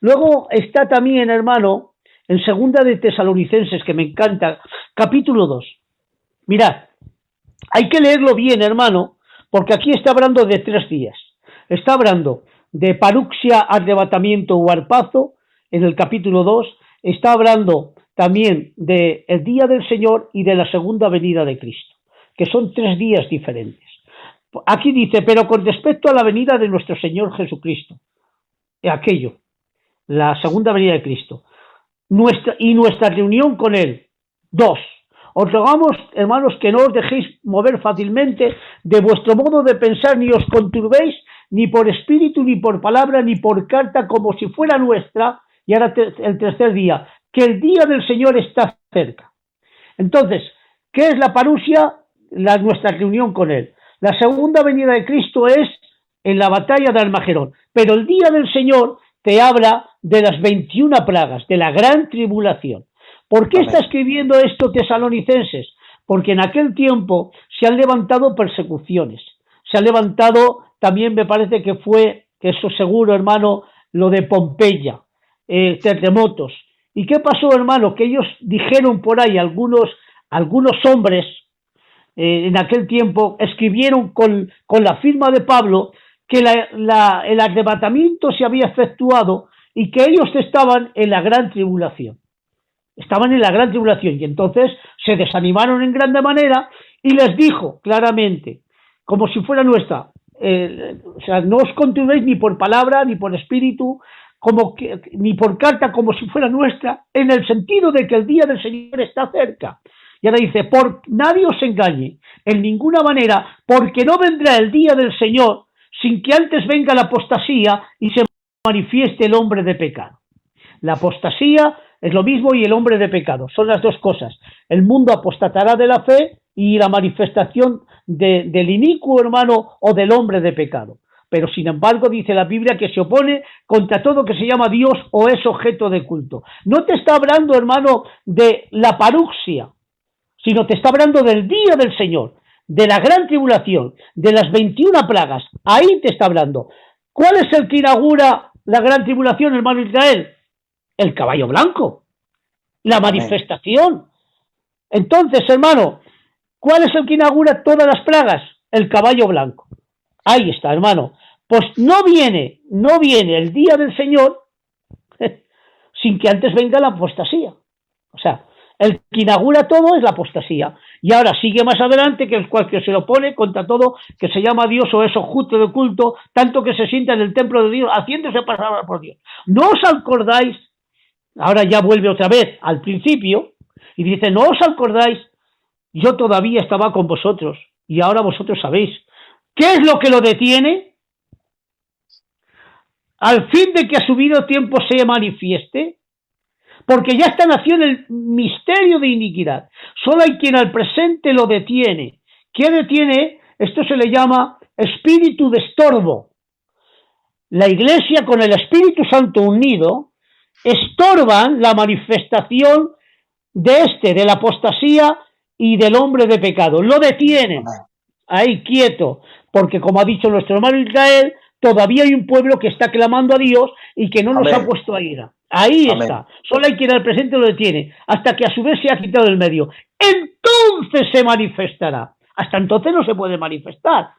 Luego está también, hermano, en segunda de Tesalonicenses, que me encanta, capítulo 2. Mirad, hay que leerlo bien, hermano, porque aquí está hablando de 3 días. Está hablando de paruxia, arrebatamiento o harpazo, en el capítulo 2. Está hablando también del día del Señor y de la segunda venida de Cristo, que son 3 días diferentes. Aquí dice, pero con respecto a la venida de nuestro Señor Jesucristo, aquello, la segunda venida de Cristo, nuestra reunión con Él. 2. Os rogamos, hermanos, que no os dejéis mover fácilmente de vuestro modo de pensar, ni os conturbéis, ni por espíritu, ni por palabra, ni por carta, como si fuera nuestra. Y ahora el tercer día, que el día del Señor está cerca. Entonces, ¿qué es la parusia? Nuestra reunión con Él. La segunda venida de Cristo es en la batalla de Armagedón. Pero el día del Señor te habla de las 21 plagas, de la gran tribulación. ¿Por qué está escribiendo esto Tesalonicenses? Porque en aquel tiempo se han levantado persecuciones. Se han levantado, también me parece que fue, que eso seguro, hermano, lo de Pompeya, terremotos. ¿Y qué pasó, hermano? Que ellos dijeron por ahí, algunos hombres, en aquel tiempo, escribieron con la firma de Pablo que el arrebatamiento se había efectuado y que ellos estaban en la gran tribulación. Estaban en la gran tribulación y entonces se desanimaron en grande manera y les dijo claramente, como si fuera nuestra, o sea, no os conturbéis ni por palabra, ni por espíritu, ni por carta, como si fuera nuestra, en el sentido de que el día del Señor está cerca. Y ahora dice, nadie os engañe, en ninguna manera, porque no vendrá el día del Señor sin que antes venga la apostasía y se manifieste el hombre de pecado. La apostasía es lo mismo y el hombre de pecado, son las dos cosas. El mundo apostatará de la fe y la manifestación del inicuo, hermano, o del hombre de pecado. Pero sin embargo dice la Biblia que se opone contra todo que se llama Dios o es objeto de culto. No te está hablando, hermano, de la paruxia, sino te está hablando del día del Señor, de la gran tribulación, de las 21 plagas. Ahí te está hablando. ¿Cuál es el que inaugura la gran tribulación, hermano Israel? El caballo blanco, la manifestación. Entonces, hermano, ¿cuál es el que inaugura todas las plagas? El caballo blanco. Ahí está, hermano. Pues no viene el día del Señor sin que antes venga la apostasía. O sea, el que inaugura todo es la apostasía. Y ahora sigue más adelante, que es cual que se lo pone contra todo que se llama Dios o es objeto de culto, tanto que se sienta en el templo de Dios, haciéndose pasar por Dios. ¿No os acordáis? Ahora ya vuelve otra vez al principio y dice, ¿no os acordáis? Yo todavía estaba con vosotros y ahora vosotros sabéis. ¿Qué es lo que lo detiene? Al fin de que a su debido tiempo se manifieste, porque ya está nació en el misterio de iniquidad. Solo hay quien al presente lo detiene. ¿Qué detiene? Esto se le llama espíritu de estorbo. La Iglesia con el Espíritu Santo unido estorban la manifestación de la apostasía y del hombre de pecado. Lo detienen ahí quieto, porque como ha dicho nuestro hermano Israel, todavía hay un pueblo que está clamando a Dios y que no nos ha puesto a ira. Ahí está. Solo hay quien al presente lo detiene, hasta que a su vez se ha quitado del medio. Entonces se manifestará. Hasta entonces no se puede manifestar.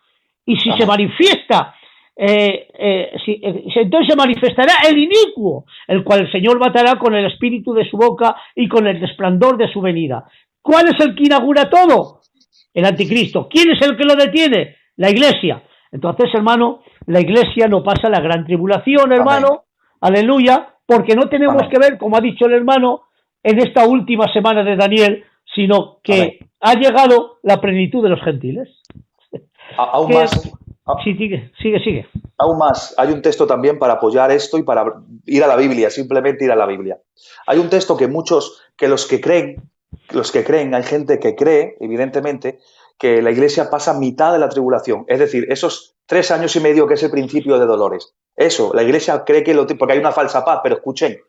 Y si se manifiesta, entonces se manifestará el inicuo, el cual el Señor matará con el espíritu de su boca y con el resplandor de su venida. ¿Cuál es el que inaugura todo? El anticristo. ¿Quién es el que lo detiene? La Iglesia. Entonces, hermano, la Iglesia no pasa la gran tribulación, hermano. Aleluya. Porque no tenemos que ver, como ha dicho el hermano, en esta última semana de Daniel, sino que ha llegado la plenitud de los gentiles. Aún más. Sí, sigue. Aún más, hay un texto también para apoyar esto y para ir a la Biblia, simplemente ir a la Biblia. Hay un texto que los que creen, hay gente que cree, evidentemente, que la Iglesia pasa mitad de la tribulación. Es decir, esos 3 años y medio, que es el principio de dolores. Eso, la Iglesia cree que porque hay una falsa paz, pero escuchen,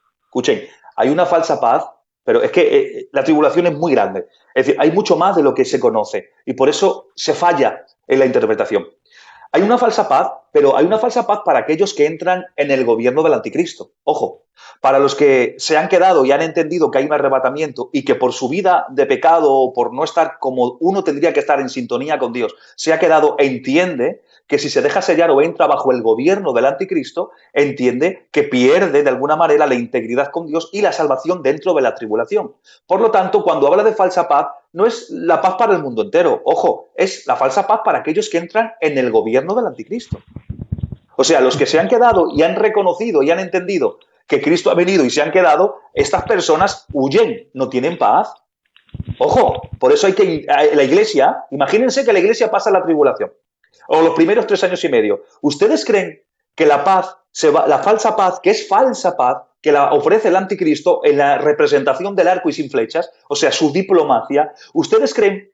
hay una falsa paz, pero es que la tribulación es muy grande. Es decir, hay mucho más de lo que se conoce y por eso se falla en la interpretación. Hay una falsa paz, pero hay una falsa paz para aquellos que entran en el gobierno del anticristo. Ojo, para los que se han quedado y han entendido que hay un arrebatamiento y que por su vida de pecado o por no estar como uno tendría que estar en sintonía con Dios, se ha quedado, entiende que si se deja sellar o entra bajo el gobierno del anticristo, entiende que pierde de alguna manera la integridad con Dios y la salvación dentro de la tribulación. Por lo tanto, cuando habla de falsa paz, no es la paz para el mundo entero, ojo, es la falsa paz para aquellos que entran en el gobierno del anticristo. O sea, los que se han quedado y han reconocido y han entendido que Cristo ha venido y se han quedado, estas personas huyen, no tienen paz. Ojo, por eso hay que la Iglesia, imagínense que la Iglesia pasa la tribulación, o los primeros 3 años y medio. ¿Ustedes creen que la paz, la falsa paz, que es falsa paz, que la ofrece el anticristo en la representación del arco y sin flechas, o sea, su diplomacia, ¿ustedes creen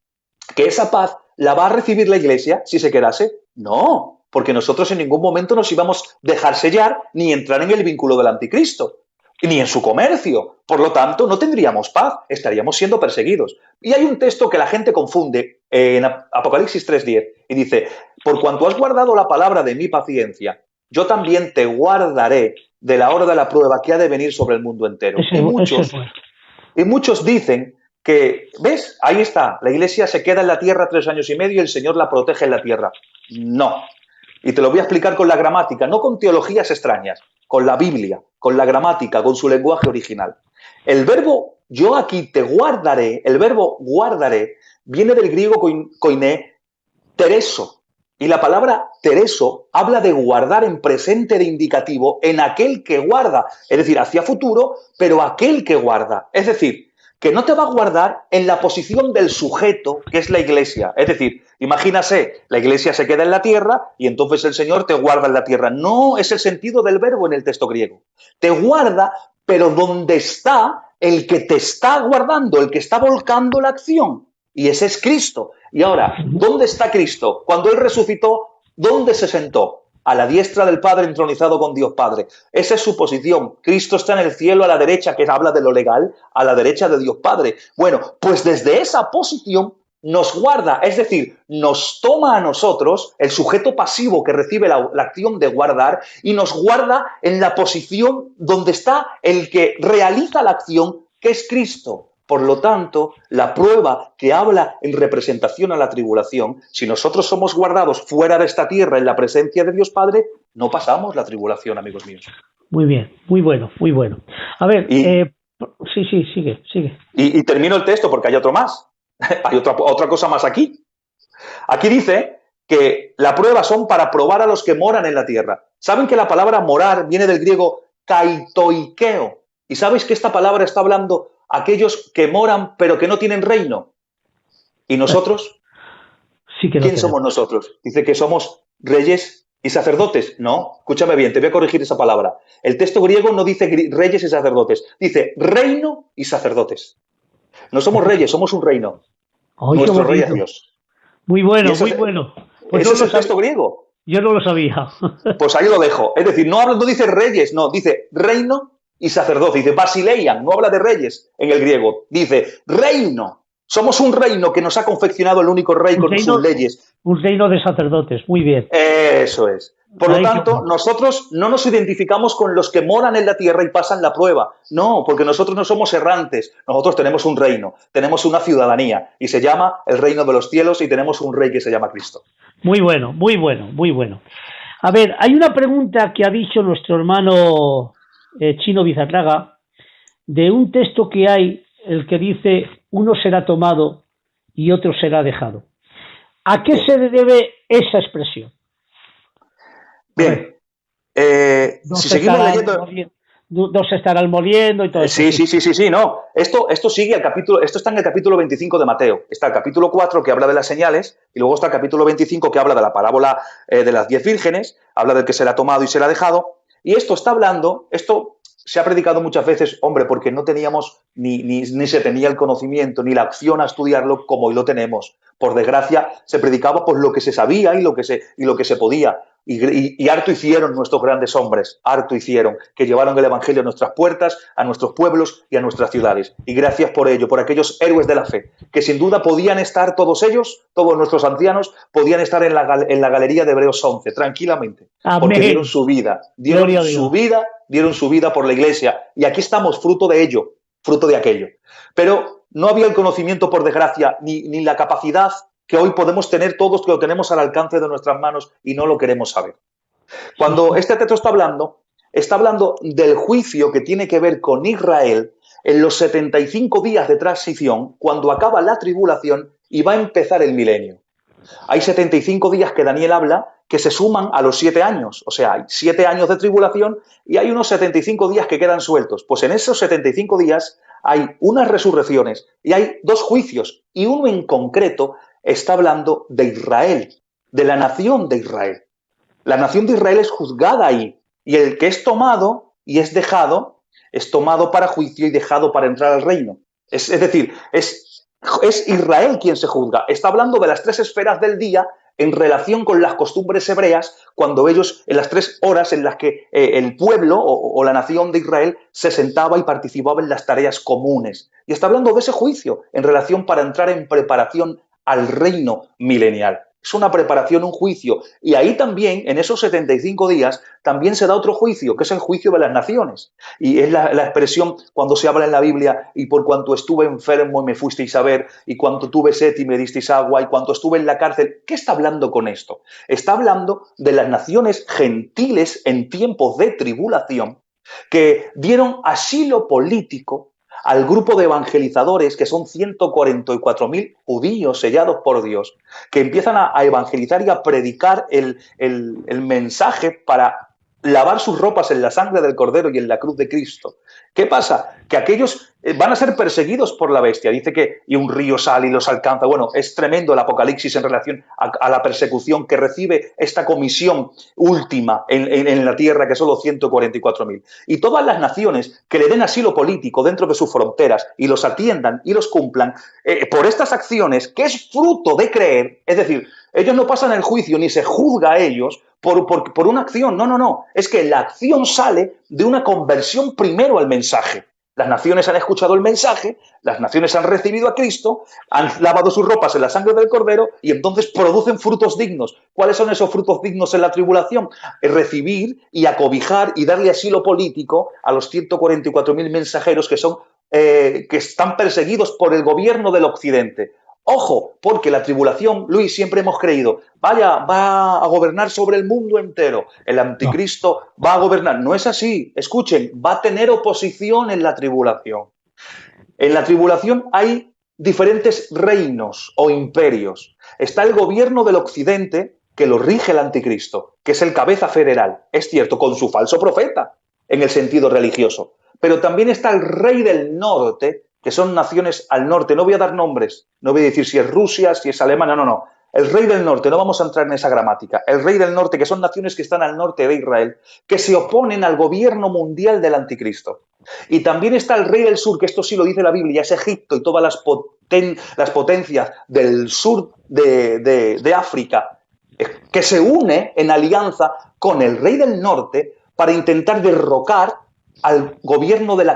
que esa paz la va a recibir la Iglesia si se quedase? No, porque nosotros en ningún momento nos íbamos a dejar sellar ni entrar en el vínculo del anticristo, ni en su comercio. Por lo tanto, no tendríamos paz, estaríamos siendo perseguidos. Y hay un texto que la gente confunde en Apocalipsis 3:10 y dice, por cuanto has guardado la palabra de mi paciencia, yo también te guardaré de la hora de la prueba que ha de venir sobre el mundo entero. Y muchos dicen que, ¿ves? Ahí está, la Iglesia se queda en la tierra 3 años y medio y el Señor la protege en la tierra. No. Y te lo voy a explicar con la gramática, no con teologías extrañas, con la Biblia, con la gramática, con su lenguaje original. El verbo yo aquí te guardaré, el verbo guardaré, viene del griego koiné, tereso. Y la palabra tereso habla de guardar en presente de indicativo en aquel que guarda, es decir, hacia futuro, pero aquel que guarda. Es decir, que no te va a guardar en la posición del sujeto, que es la Iglesia. Es decir, imagínase, la Iglesia se queda en la tierra y entonces el Señor te guarda en la tierra. No es el sentido del verbo en el texto griego. Te guarda, pero donde está el que te está guardando, el que está volcando la acción. Y ese es Cristo. Y ahora, ¿dónde está Cristo? Cuando Él resucitó, ¿dónde se sentó? A la diestra del Padre, entronizado con Dios Padre. Esa es su posición. Cristo está en el cielo a la derecha, que habla de lo legal, a la derecha de Dios Padre. Bueno, pues desde esa posición nos guarda, es decir, nos toma a nosotros, el sujeto pasivo que recibe la acción de guardar, y nos guarda en la posición donde está el que realiza la acción, que es Cristo. Por lo tanto, la prueba que habla en representación a la tribulación, si nosotros somos guardados fuera de esta tierra en la presencia de Dios Padre, no pasamos la tribulación, amigos míos. Muy bien, muy bueno, muy bueno. A ver, sí, sigue. Y termino el texto porque hay otro más. Hay otra cosa más aquí. Aquí dice que la prueba son para probar a los que moran en la tierra. ¿Saben que la palabra morar viene del griego kaitoikeo? ¿Y sabéis que esta palabra está hablando aquellos que moran pero que no tienen reino? ¿Y nosotros? Sí que ¿Quién somos nosotros? Dice que somos reyes y sacerdotes. No, escúchame bien, te voy a corregir esa palabra. El texto griego no dice reyes y sacerdotes, dice reino y sacerdotes. No somos reyes, somos un reino. Nuestro rey es Dios. Muy bueno, muy bueno. Pues ese es el texto griego. Yo no lo sabía. Pues ahí lo dejo. Es decir, no dice reyes, no, dice reino y sacerdote. Dice basileian, no habla de reyes en el griego. Dice reino. Somos un reino que nos ha confeccionado el único rey con sus leyes. Un reino de sacerdotes, muy bien. Eso es. Por lo tanto, nosotros no nos identificamos con los que moran en la tierra y pasan la prueba. No, porque nosotros no somos errantes. Nosotros tenemos un reino, tenemos una ciudadanía y se llama el reino de los cielos y tenemos un rey que se llama Cristo. Muy bueno, muy bueno, muy bueno. A ver, hay una pregunta que ha dicho nuestro hermano Chino Bizarraga de un texto que hay, el que dice uno será tomado y otro será dejado. ¿A qué se debe esa expresión? Bien, si seguimos leyendo... Dos se estarán moliendo y todo eso. Sí, no. Esto sigue el capítulo, esto está en el capítulo 25 de Mateo. Está el capítulo 4 que habla de las señales y luego está el capítulo 25 que habla de la parábola de las 10 vírgenes, habla del que será tomado y será dejado. Y esto está hablando, esto se ha predicado muchas veces, hombre, porque no teníamos ni se tenía el conocimiento, ni la opción a estudiarlo como hoy lo tenemos. Por desgracia, se predicaba por lo que se sabía y lo que se podía. Y harto hicieron nuestros grandes hombres, harto hicieron, que llevaron el Evangelio a nuestras puertas, a nuestros pueblos y a nuestras ciudades. Y gracias por ello, por aquellos héroes de la fe, que sin duda podían estar todos ellos, todos nuestros ancianos, podían estar en la galería de Hebreos 11, tranquilamente, porque Amén. dieron su vida, Gloria a Dios. dieron su vida por la Iglesia. Y aquí estamos, fruto de ello, fruto de aquello. Pero no había el conocimiento, por desgracia, ni la capacidad que hoy podemos tener todos, que lo tenemos al alcance de nuestras manos y no lo queremos saber. Cuando este texto está hablando del juicio que tiene que ver con Israel en los 75 días de transición, cuando acaba la tribulación y va a empezar el milenio. Hay 75 días que Daniel habla que se suman a los 7 años. O sea, hay 7 años de tribulación y hay unos 75 días que quedan sueltos. Pues en esos 75 días hay unas resurrecciones y hay 2 juicios. Y uno en concreto está hablando de Israel, de la nación de Israel. La nación de Israel es juzgada ahí. Y el que es tomado y es dejado, es tomado para juicio y dejado para entrar al reino. Es decir, es Israel quien se juzga. Está hablando de las 3 esferas del día en relación con las costumbres hebreas, cuando ellos, en las 3 horas en las que el pueblo o la nación de Israel se sentaba y participaba en las tareas comunes. Y está hablando de ese juicio en relación para entrar en preparación al reino milenial. Es una preparación, un juicio. Y ahí también, en esos 75 días, también se da otro juicio, que es el juicio de las naciones. Y es la expresión cuando se habla en la Biblia, y por cuanto estuve enfermo y me fuisteis a ver, y cuanto tuve sed y me disteis agua, y cuanto estuve en la cárcel. ¿Qué está hablando con esto? Está hablando de las naciones gentiles en tiempos de tribulación que dieron asilo político al grupo de evangelizadores, que son 144.000 judíos sellados por Dios, que empiezan a evangelizar y a predicar el mensaje para lavar sus ropas en la sangre del Cordero y en la cruz de Cristo. ¿Qué pasa? Que aquellos van a ser perseguidos por la bestia. Dice que y un río sale y los alcanza. Bueno, es tremendo el Apocalipsis en relación a la persecución que recibe esta comisión última en la tierra, que son los 144.000. Y todas las naciones que le den asilo político dentro de sus fronteras y los atiendan y los cumplan, por estas acciones, que es fruto de creer, es decir, ellos no pasan el juicio ni se juzga a ellos por una acción. No, no, no. Es que la acción sale de una conversión primero al mensaje. Las naciones han escuchado el mensaje, las naciones han recibido a Cristo, han lavado sus ropas en la sangre del Cordero y entonces producen frutos dignos. ¿Cuáles son esos frutos dignos en la tribulación? Recibir y acobijar y darle asilo político a los 144.000 mensajeros que están perseguidos por el gobierno del Occidente. Ojo, porque la tribulación, Luis, siempre hemos creído, va a gobernar sobre el mundo entero, el anticristo va a gobernar. No es así, escuchen, va a tener oposición en la tribulación. En la tribulación hay diferentes reinos o imperios. Está el gobierno del Occidente, que lo rige el anticristo, que es el cabeza federal, es cierto, con su falso profeta, en el sentido religioso. Pero también está el rey del norte, que son naciones al norte. No voy a dar nombres, no voy a decir si es Rusia, si es Alemania, no. El rey del norte, no vamos a entrar en esa gramática. El rey del norte, que son naciones que están al norte de Israel, que se oponen al gobierno mundial del anticristo. Y también está el rey del sur, que esto sí lo dice la Biblia, es Egipto y todas las potencias del sur de África, que se une en alianza con el rey del norte para intentar derrocar al gobierno del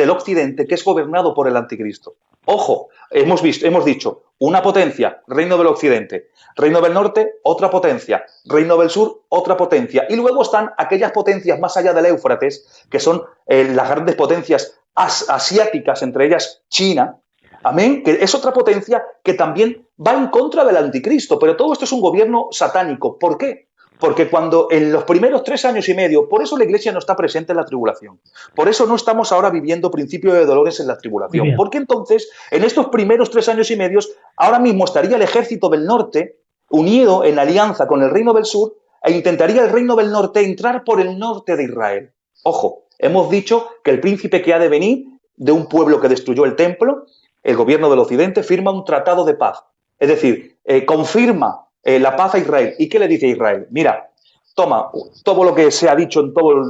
occidente, que es gobernado por el anticristo. Ojo, hemos dicho, una potencia, reino del occidente, reino del norte, otra potencia, reino del sur, otra potencia. Y luego están aquellas potencias más allá del Éufrates, que son las grandes potencias asiáticas, entre ellas China, amén, que es otra potencia que también va en contra del anticristo. Pero todo esto es un gobierno satánico. ¿Por qué? Porque cuando en los primeros 3 años y medio, por eso la Iglesia no está presente en la tribulación. Por eso no estamos ahora viviendo principio de dolores en la tribulación. Porque entonces, en estos primeros 3 años y medio, ahora mismo estaría el ejército del norte unido en alianza con el reino del sur e intentaría el reino del norte entrar por el norte de Israel. Ojo, hemos dicho que el príncipe que ha de venir de un pueblo que destruyó el templo, el gobierno del occidente, firma un tratado de paz. Es decir, confirma la paz a Israel. ¿Y qué le dice a Israel? Mira, toma todo lo que se ha dicho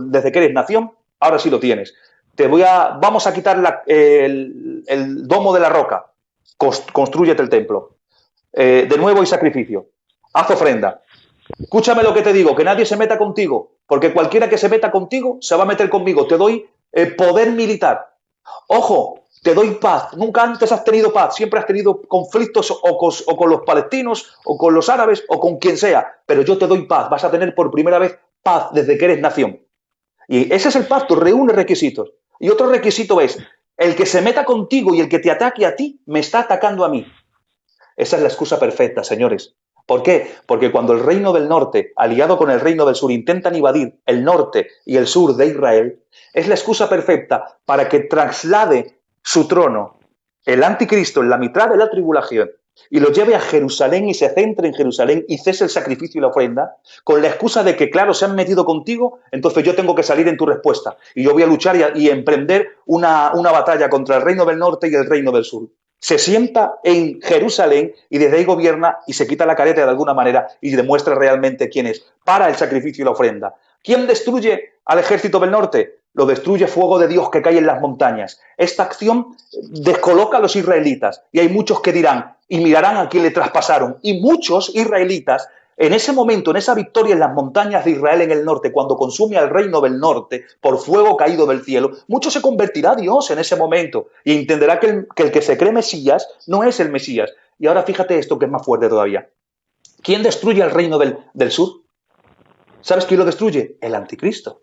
desde que eres nación, ahora sí lo tienes. Vamos a quitar el domo de la roca, constrúyete el templo. De nuevo hay sacrificio, haz ofrenda. Escúchame lo que te digo, que nadie se meta contigo, porque cualquiera que se meta contigo se va a meter conmigo. Te doy poder militar. Ojo, te doy paz. Nunca antes has tenido paz, siempre has tenido conflictos o con los palestinos, o con los árabes, o con quien sea, pero yo te doy paz. Vas a tener por primera vez paz desde que eres nación. Y ese es el pacto, reúne requisitos. Y otro requisito es, el que se meta contigo y el que te ataque a ti, me está atacando a mí. Esa es la excusa perfecta, señores. ¿Por qué? Porque cuando el reino del norte, aliado con el reino del sur, intentan invadir el norte y el sur de Israel, es la excusa perfecta para que traslade su trono el anticristo en la mitad de la tribulación y lo lleve a Jerusalén y se centre en Jerusalén y cese el sacrificio y la ofrenda, con la excusa de que, claro, se han metido contigo, entonces yo tengo que salir en tu respuesta y yo voy a luchar y emprender una batalla contra el reino del norte y el reino del sur. Se sienta en Jerusalén y desde ahí gobierna y se quita la careta de alguna manera y demuestra realmente quién es, para el sacrificio y la ofrenda. ¿Quién destruye al ejército del norte? Lo destruye fuego de Dios que cae en las montañas. Esta acción descoloca a los israelitas y hay muchos que dirán y mirarán a quién le traspasaron. Y muchos israelitas, en ese momento, en esa victoria en las montañas de Israel en el norte, cuando consume al reino del norte por fuego caído del cielo, mucho se convertirá a Dios en ese momento y entenderá que el que se cree Mesías no es el Mesías. Y ahora fíjate esto que es más fuerte todavía. ¿Quién destruye al reino del sur? ¿Sabes quién lo destruye? El anticristo.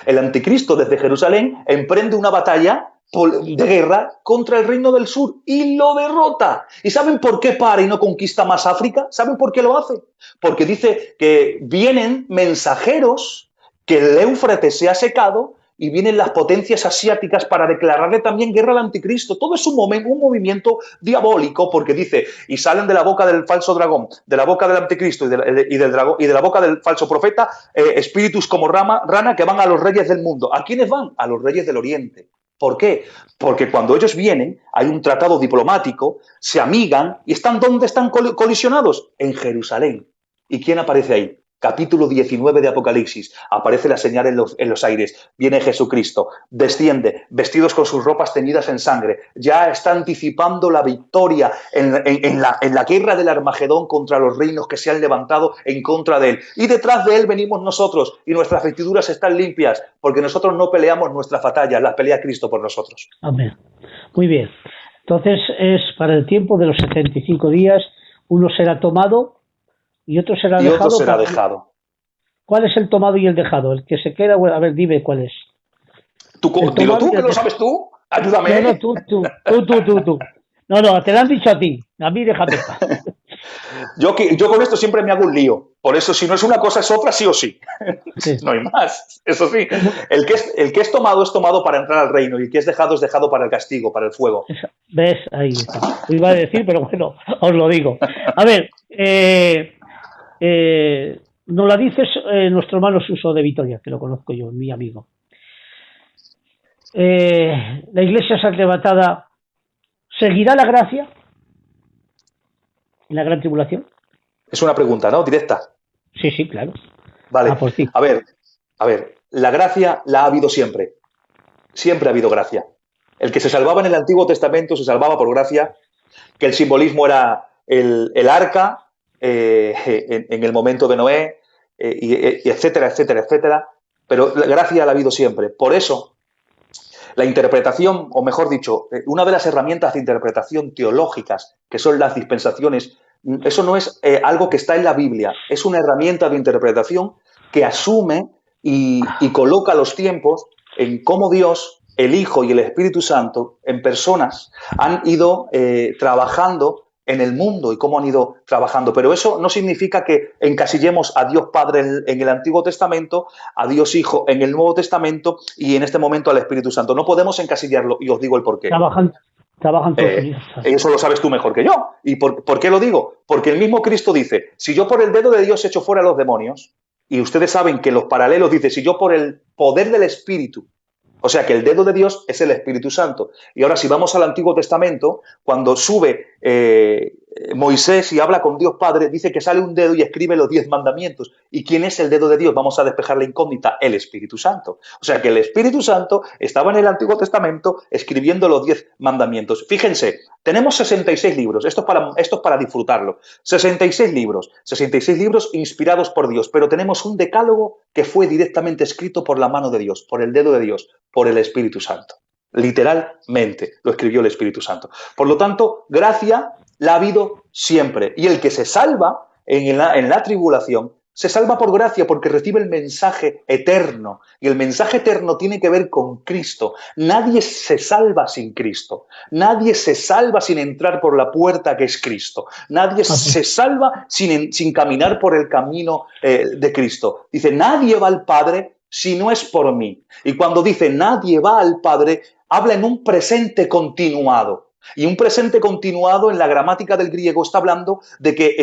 El anticristo desde Jerusalén emprende una batalla de guerra contra el reino del sur y lo derrota. ¿Y saben por qué para y no conquista más África? ¿Saben por qué lo hace? Porque dice que vienen mensajeros, que el Éufrates se ha secado y vienen las potencias asiáticas para declararle también guerra al anticristo. Todo es un movimiento diabólico, porque dice, y salen de la boca del falso dragón, de la boca del anticristo y de la boca del falso profeta, espíritus como rana que van a los reyes del mundo. ¿A quiénes van? A los reyes del oriente. ¿Por qué? Porque cuando ellos vienen, hay un tratado diplomático, se amigan y están ¿dónde están colisionados? En Jerusalén. ¿Y quién aparece ahí? Capítulo 19 de Apocalipsis. Aparece la señal en los aires. Viene Jesucristo, desciende, vestidos con sus ropas teñidas en sangre. Ya está anticipando la victoria en la guerra del Armagedón contra los reinos que se han levantado en contra de él. Y detrás de él venimos nosotros y nuestras vestiduras están limpias, porque nosotros no peleamos nuestras batallas, las pelea Cristo por nosotros. Amén. Muy bien. Entonces es para el tiempo de los 75 días, uno será tomado y otro será dejado. Otro será dejado. ¿Cuál es el tomado y el dejado? El que se queda, a ver, dime cuál es. Dilo tú, que lo sabes tú. Ayúdame. No, tú. No, te lo han dicho a ti. A mí déjame. Yo con esto siempre me hago un lío. Por eso, si no es una cosa, es otra, sí o sí. Sí. No hay más. Eso sí. El que es tomado para entrar al reino y el que es dejado para el castigo, para el fuego. ¿Ves? Ahí. Lo iba a decir, pero bueno, os lo digo. A ver, nos la dices nuestro hermano Suso de Vitoria, que lo conozco yo, mi amigo. La iglesia arrebatada, ¿seguirá la gracia en la gran tribulación? Es una pregunta, ¿no? Directa. Sí, claro. Vale. A ver, la gracia la ha habido siempre. Siempre ha habido gracia. El que se salvaba en el Antiguo Testamento se salvaba por gracia, que el simbolismo era el arca en el momento de Noé, y etcétera. Pero la gracia la ha habido siempre. Por eso, la interpretación, o mejor dicho, una de las herramientas de interpretación teológicas, que son las dispensaciones, eso no es algo que está en la Biblia, es una herramienta de interpretación que asume y coloca los tiempos en cómo Dios, el Hijo y el Espíritu Santo, en personas, han ido trabajando en el mundo y cómo han ido trabajando. Pero eso no significa que encasillemos a Dios Padre en el Antiguo Testamento, a Dios Hijo en el Nuevo Testamento y en este momento al Espíritu Santo. No podemos encasillarlo y os digo el porqué. Trabajan todos. Eso lo sabes tú mejor que yo. ¿Y por qué lo digo? Porque el mismo Cristo dice, si yo por el dedo de Dios echo fuera a los demonios, y ustedes saben que en los paralelos dice, si yo por el poder del Espíritu, o sea que el dedo de Dios es el Espíritu Santo. Y ahora si vamos al Antiguo Testamento, cuando sube Moisés, y habla con Dios Padre, dice que sale un dedo y escribe los 10 mandamientos. ¿Y quién es el dedo de Dios? Vamos a despejar la incógnita: el Espíritu Santo. O sea que el Espíritu Santo estaba en el Antiguo Testamento escribiendo los 10 mandamientos. Fíjense, tenemos 66 libros, esto es para disfrutarlo. 66 libros inspirados por Dios, pero tenemos un decálogo que fue directamente escrito por la mano de Dios, por el dedo de Dios, por el Espíritu Santo. Literalmente lo escribió el Espíritu Santo. Por lo tanto, gracia la ha habido siempre. Y el que se salva en la tribulación, se salva por gracia porque recibe el mensaje eterno. Y el mensaje eterno tiene que ver con Cristo. Nadie se salva sin Cristo. Nadie se salva sin entrar por la puerta que es Cristo. Nadie se salva sin caminar por el camino de Cristo. Dice, nadie va al Padre si no es por mí. Y cuando dice nadie va al Padre, habla en un presente continuado. Y un presente continuado en la gramática del griego está hablando de que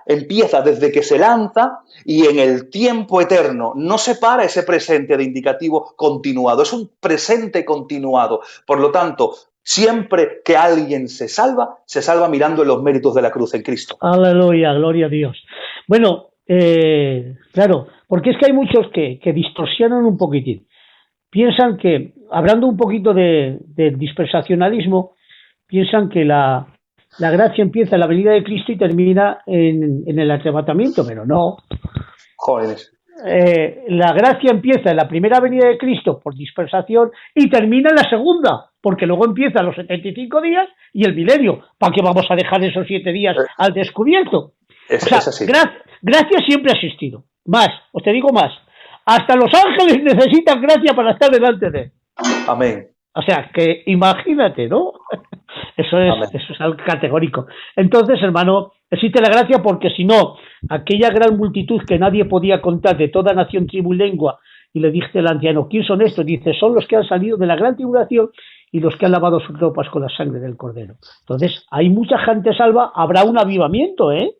empieza desde que se lanza y en el tiempo eterno. No separa ese presente de indicativo continuado, es un presente continuado. Por lo tanto, siempre que alguien se salva mirando en los méritos de la cruz en Cristo. Aleluya, gloria a Dios. Bueno, claro, porque es que hay muchos que distorsionan un poquitín. Piensan que, hablando un poquito de dispensacionalismo, piensan que la gracia empieza en la venida de Cristo y termina en el arrebatamiento, pero no. Jóvenes. La gracia empieza en la primera venida de Cristo por dispensación y termina en la segunda, porque luego empiezan los 75 días y el milenio. ¿Para qué vamos a dejar esos 7 días al descubierto? O sea, es así. Gracia siempre ha existido. Más, os te digo más. Hasta los ángeles necesitan gracia para estar delante de él. Amén. O sea, que imagínate, ¿no? Eso es algo categórico. Entonces, hermano, existe la gracia porque si no, aquella gran multitud que nadie podía contar de toda nación, tribu y lengua, y le dice el anciano, ¿quién son estos? Dice, son los que han salido de la gran tribulación y los que han lavado sus ropas con la sangre del Cordero. Entonces, hay mucha gente salva, habrá un avivamiento, ¿eh?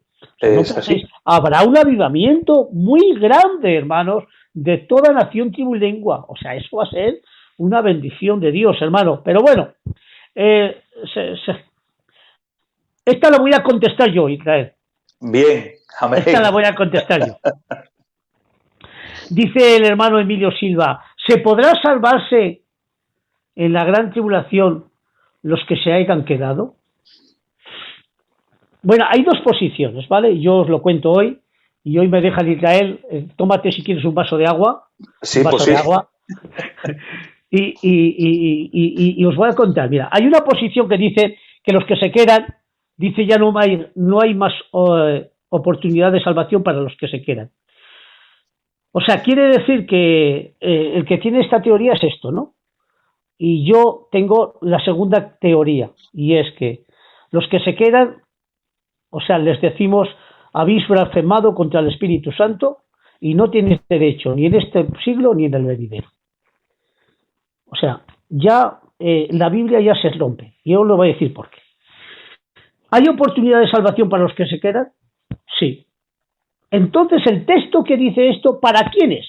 Habrá un avivamiento muy grande, hermanos, de toda nación, tribu y lengua. O sea, eso va a ser una bendición de Dios, hermano. Pero bueno, esta la voy a contestar yo, Israel. Bien, amén. Esta la voy a contestar yo. Dice el hermano Emilio Silva, ¿se podrá salvarse en la gran tribulación los que se hayan quedado? Bueno, hay dos posiciones, ¿vale? Yo os lo cuento hoy, y hoy me deja Israel, tómate si quieres un vaso de agua. Sí, un vaso pues de sí. agua. Y os voy a contar, mira, hay una posición que dice que los que se quedan, dice ya no hay más oportunidad de salvación para los que se quedan. O sea, quiere decir que el que tiene esta teoría es esto, ¿no? Y yo tengo la segunda teoría, y es que los que se quedan, o sea, les decimos, habéis blasfemado contra el Espíritu Santo y no tienes derecho ni en este siglo ni en el venidero. O sea, ya la Biblia ya se rompe. Y yo os lo voy a decir por qué. ¿Hay oportunidad de salvación para los que se quedan? Sí. Entonces, el texto que dice esto, ¿para quién es?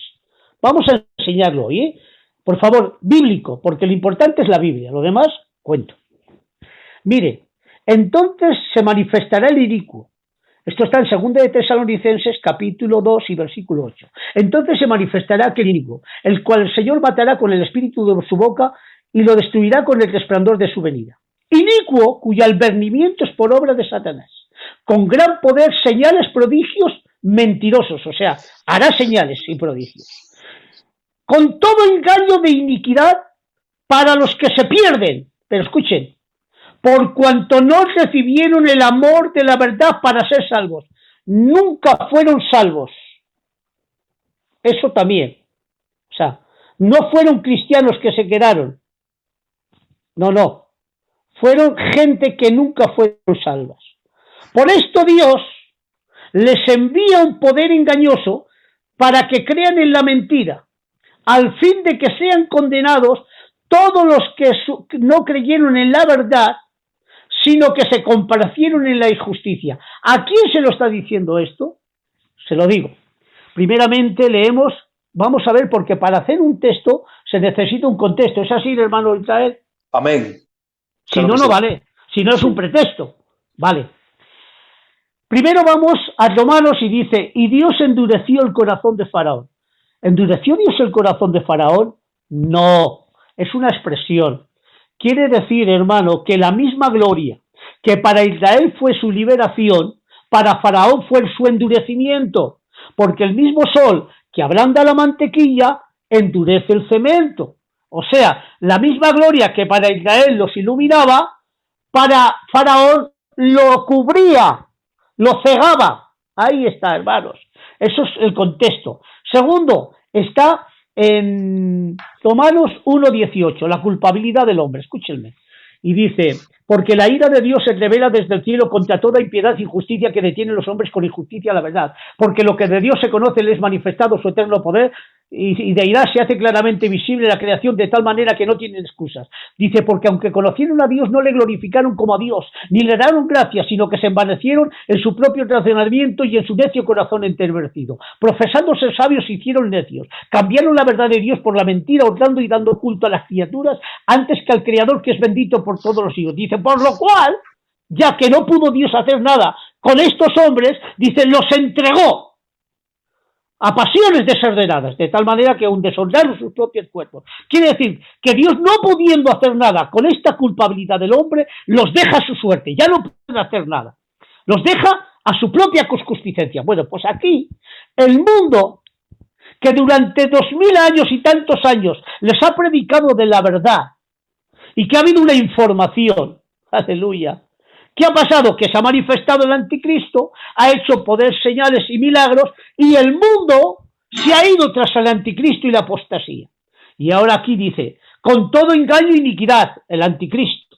Vamos a enseñarlo hoy, ¿eh? Por favor, bíblico, porque lo importante es la Biblia. Lo demás, cuento. Mire, entonces se manifestará el inicuo. Esto está en 2 de Tesalonicenses, capítulo 2 y versículo 8. Entonces se manifestará aquel inicuo, el cual el Señor matará con el espíritu de su boca y lo destruirá con el resplandor de su venida. Inicuo, cuyo albernimiento es por obra de Satanás, con gran poder, señales, prodigios, mentirosos, o sea, hará señales y prodigios, con todo engaño de iniquidad para los que se pierden. Pero escuchen, por cuanto no recibieron el amor de la verdad para ser salvos. Nunca fueron salvos. Eso también. O sea, no fueron cristianos que se quedaron. No. Fueron gente que nunca fueron salvas. Por esto Dios les envía un poder engañoso para que crean en la mentira, al fin de que sean condenados todos los que no creyeron en la verdad, sino que se complacieron en la injusticia. ¿A quién se lo está diciendo esto? Se lo digo. Primeramente leemos, vamos a ver, porque para hacer un texto se necesita un contexto. ¿Es así, hermano Israel? Amén. Si no, no vale. Si no, es un pretexto. Vale. Primero vamos a Romanos y dice, y Dios endureció el corazón de Faraón. ¿Endureció Dios el corazón de Faraón? No, es una expresión. Quiere decir, hermano, que la misma gloria que para Israel fue su liberación, para Faraón fue su endurecimiento, porque el mismo sol que ablanda la mantequilla endurece el cemento. O sea, la misma gloria que para Israel los iluminaba, para Faraón lo cubría, lo cegaba. Ahí está, hermanos. Eso es el contexto. Segundo, está en Romanos 1:18, la culpabilidad del hombre. Escúchenme. Y dice, porque la ira de Dios se revela desde el cielo contra toda impiedad e injusticia que detienen los hombres con injusticia a la verdad. Porque lo que de Dios se conoce le es manifestado su eterno poder y deidad se hace claramente visible la creación de tal manera que no tienen excusas. Dice, porque aunque conocieron a Dios no le glorificaron como a Dios, ni le dieron gracias, sino que se envanecieron en su propio razonamiento y en su necio corazón entenebrecido. Profesando ser sabios se hicieron necios, cambiaron la verdad de Dios por la mentira, honrando y dando culto a las criaturas antes que al Creador, que es bendito por todos los siglos. Dice, por lo cual, ya que no pudo Dios hacer nada con estos hombres, dice, los entregó a pasiones desordenadas, de tal manera que aún deshonraron sus propios cuerpos. Quiere decir que Dios, no pudiendo hacer nada con esta culpabilidad del hombre, los deja a su suerte, ya no pueden hacer nada. Los deja a su propia concupiscencia. Bueno, pues aquí, el mundo, que durante 2000 años y tantos años les ha predicado de la verdad, y que ha habido una información, aleluya. ¿Qué ha pasado? Que se ha manifestado el anticristo, ha hecho poder, señales y milagros, y el mundo se ha ido tras el anticristo y la apostasía. Y ahora aquí dice, con todo engaño e iniquidad, el anticristo.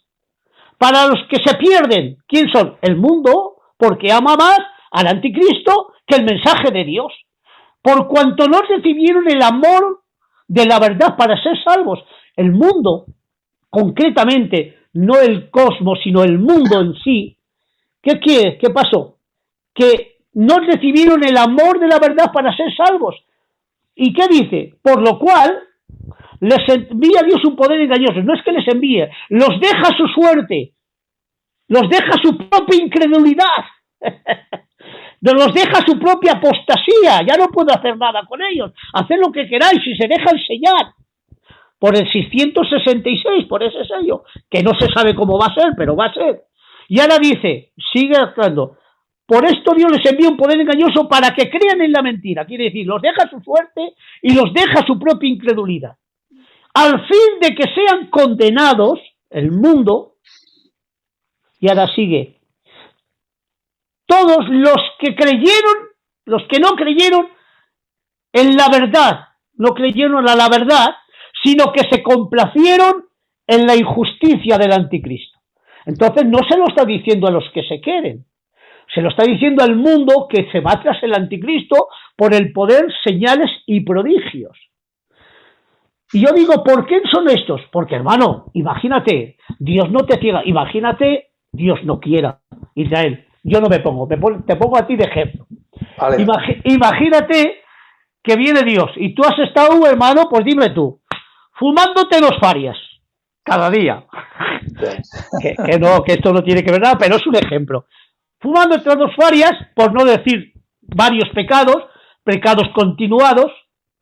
Para los que se pierden, ¿quién son? El mundo, porque ama más al anticristo que el mensaje de Dios. Por cuanto no recibieron el amor de la verdad para ser salvos. El mundo, concretamente, no el cosmos, sino el mundo en sí. ¿Qué quiere? ¿Qué pasó? Que no recibieron el amor de la verdad para ser salvos. ¿Y qué dice? Por lo cual les envía Dios un poder engañoso. No es que les envíe, los deja a su suerte, los deja a su propia incredulidad, los deja a su propia apostasía. Ya no puedo hacer nada con ellos. Haced lo que queráis y se dejan sellar por el 666, por ese sello, que no se sabe cómo va a ser, pero va a ser. Y ahora dice, sigue actuando, por esto Dios les envía un poder engañoso para que crean en la mentira. Quiere decir, los deja a su suerte y los deja a su propia incredulidad, al fin de que sean condenados, el mundo. Y ahora sigue, todos los que creyeron, los que no creyeron en la verdad, no creyeron a la verdad, sino que se complacieron en la injusticia del anticristo. Entonces no se lo está diciendo a los que se quieren, se lo está diciendo al mundo que se va tras el anticristo por el poder, señales y prodigios. Y yo digo, ¿por qué son estos? Porque, hermano, imagínate, Dios no te ciega, imagínate, Dios no quiera, Israel, yo no me pongo, te pongo a ti de ejemplo. Vale. Imagínate que viene Dios y tú has estado, hermano, pues dime tú, fumándote 2 farias cada día. que no, que esto no tiene que ver nada, pero es un ejemplo. Fumándote 2 farias, por no decir varios pecados continuados,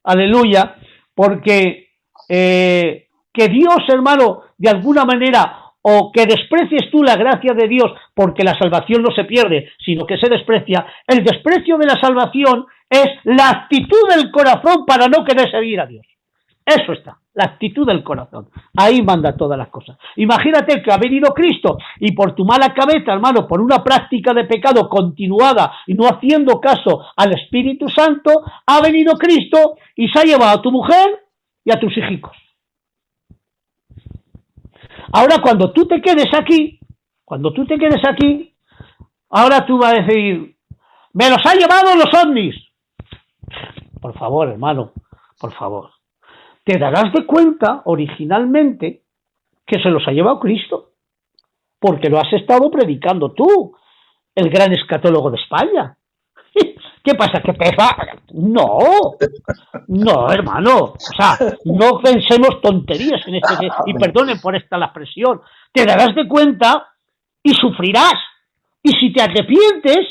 aleluya, porque que Dios, hermano, de alguna manera, o que desprecies tú la gracia de Dios, porque la salvación no se pierde, sino que se desprecia. El desprecio de la salvación es la actitud del corazón para no querer seguir a Dios. Eso está, la actitud del corazón. Ahí manda todas las cosas. Imagínate que ha venido Cristo y por tu mala cabeza, hermano, por una práctica de pecado continuada y no haciendo caso al Espíritu Santo, ha venido Cristo y se ha llevado a tu mujer y a tus hijos. Ahora cuando tú te quedes aquí, ahora tú vas a decir, me los ha llevado los ovnis. Por favor, hermano, por favor. Te darás de cuenta originalmente que se los ha llevado Cristo, porque lo has estado predicando tú, el gran escatólogo de España. ¿Qué pasa? ¿Que pesa? No, hermano, o sea, no pensemos tonterías en este, y perdonen por esta la expresión. Te darás de cuenta y sufrirás, Y si te arrepientes,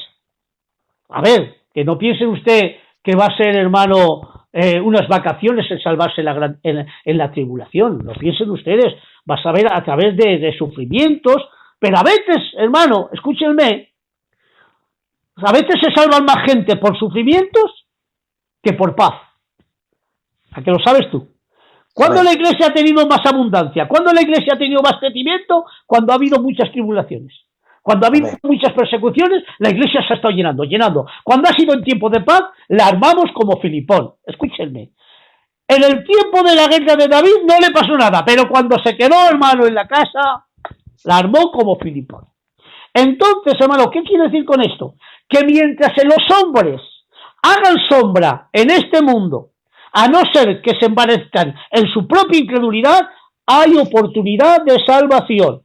a ver, que no piense usted que va a ser, hermano, unas vacaciones en salvarse en la tribulación. No piensen ustedes, vas a ver a través de sufrimientos, pero a veces, hermano, escúchenme, a veces se salvan más gente por sufrimientos que por paz. ¿A que lo sabes tú? ¿Cuándo la iglesia ha tenido más abundancia? ¿Cuándo la iglesia ha tenido más crecimiento? Cuando ha habido muchas tribulaciones. Cuando ha habido muchas persecuciones, la iglesia se ha estado llenando. Cuando ha sido en tiempo de paz, la armamos como Filipón. Escúchenme. En el tiempo de la guerra de David no le pasó nada, pero cuando se quedó, hermano, en la casa, la armó como Filipón. Entonces, hermano, ¿qué quiere decir con esto? Que mientras los hombres hagan sombra en este mundo, a no ser que se envanezcan en su propia incredulidad, hay oportunidad de salvación.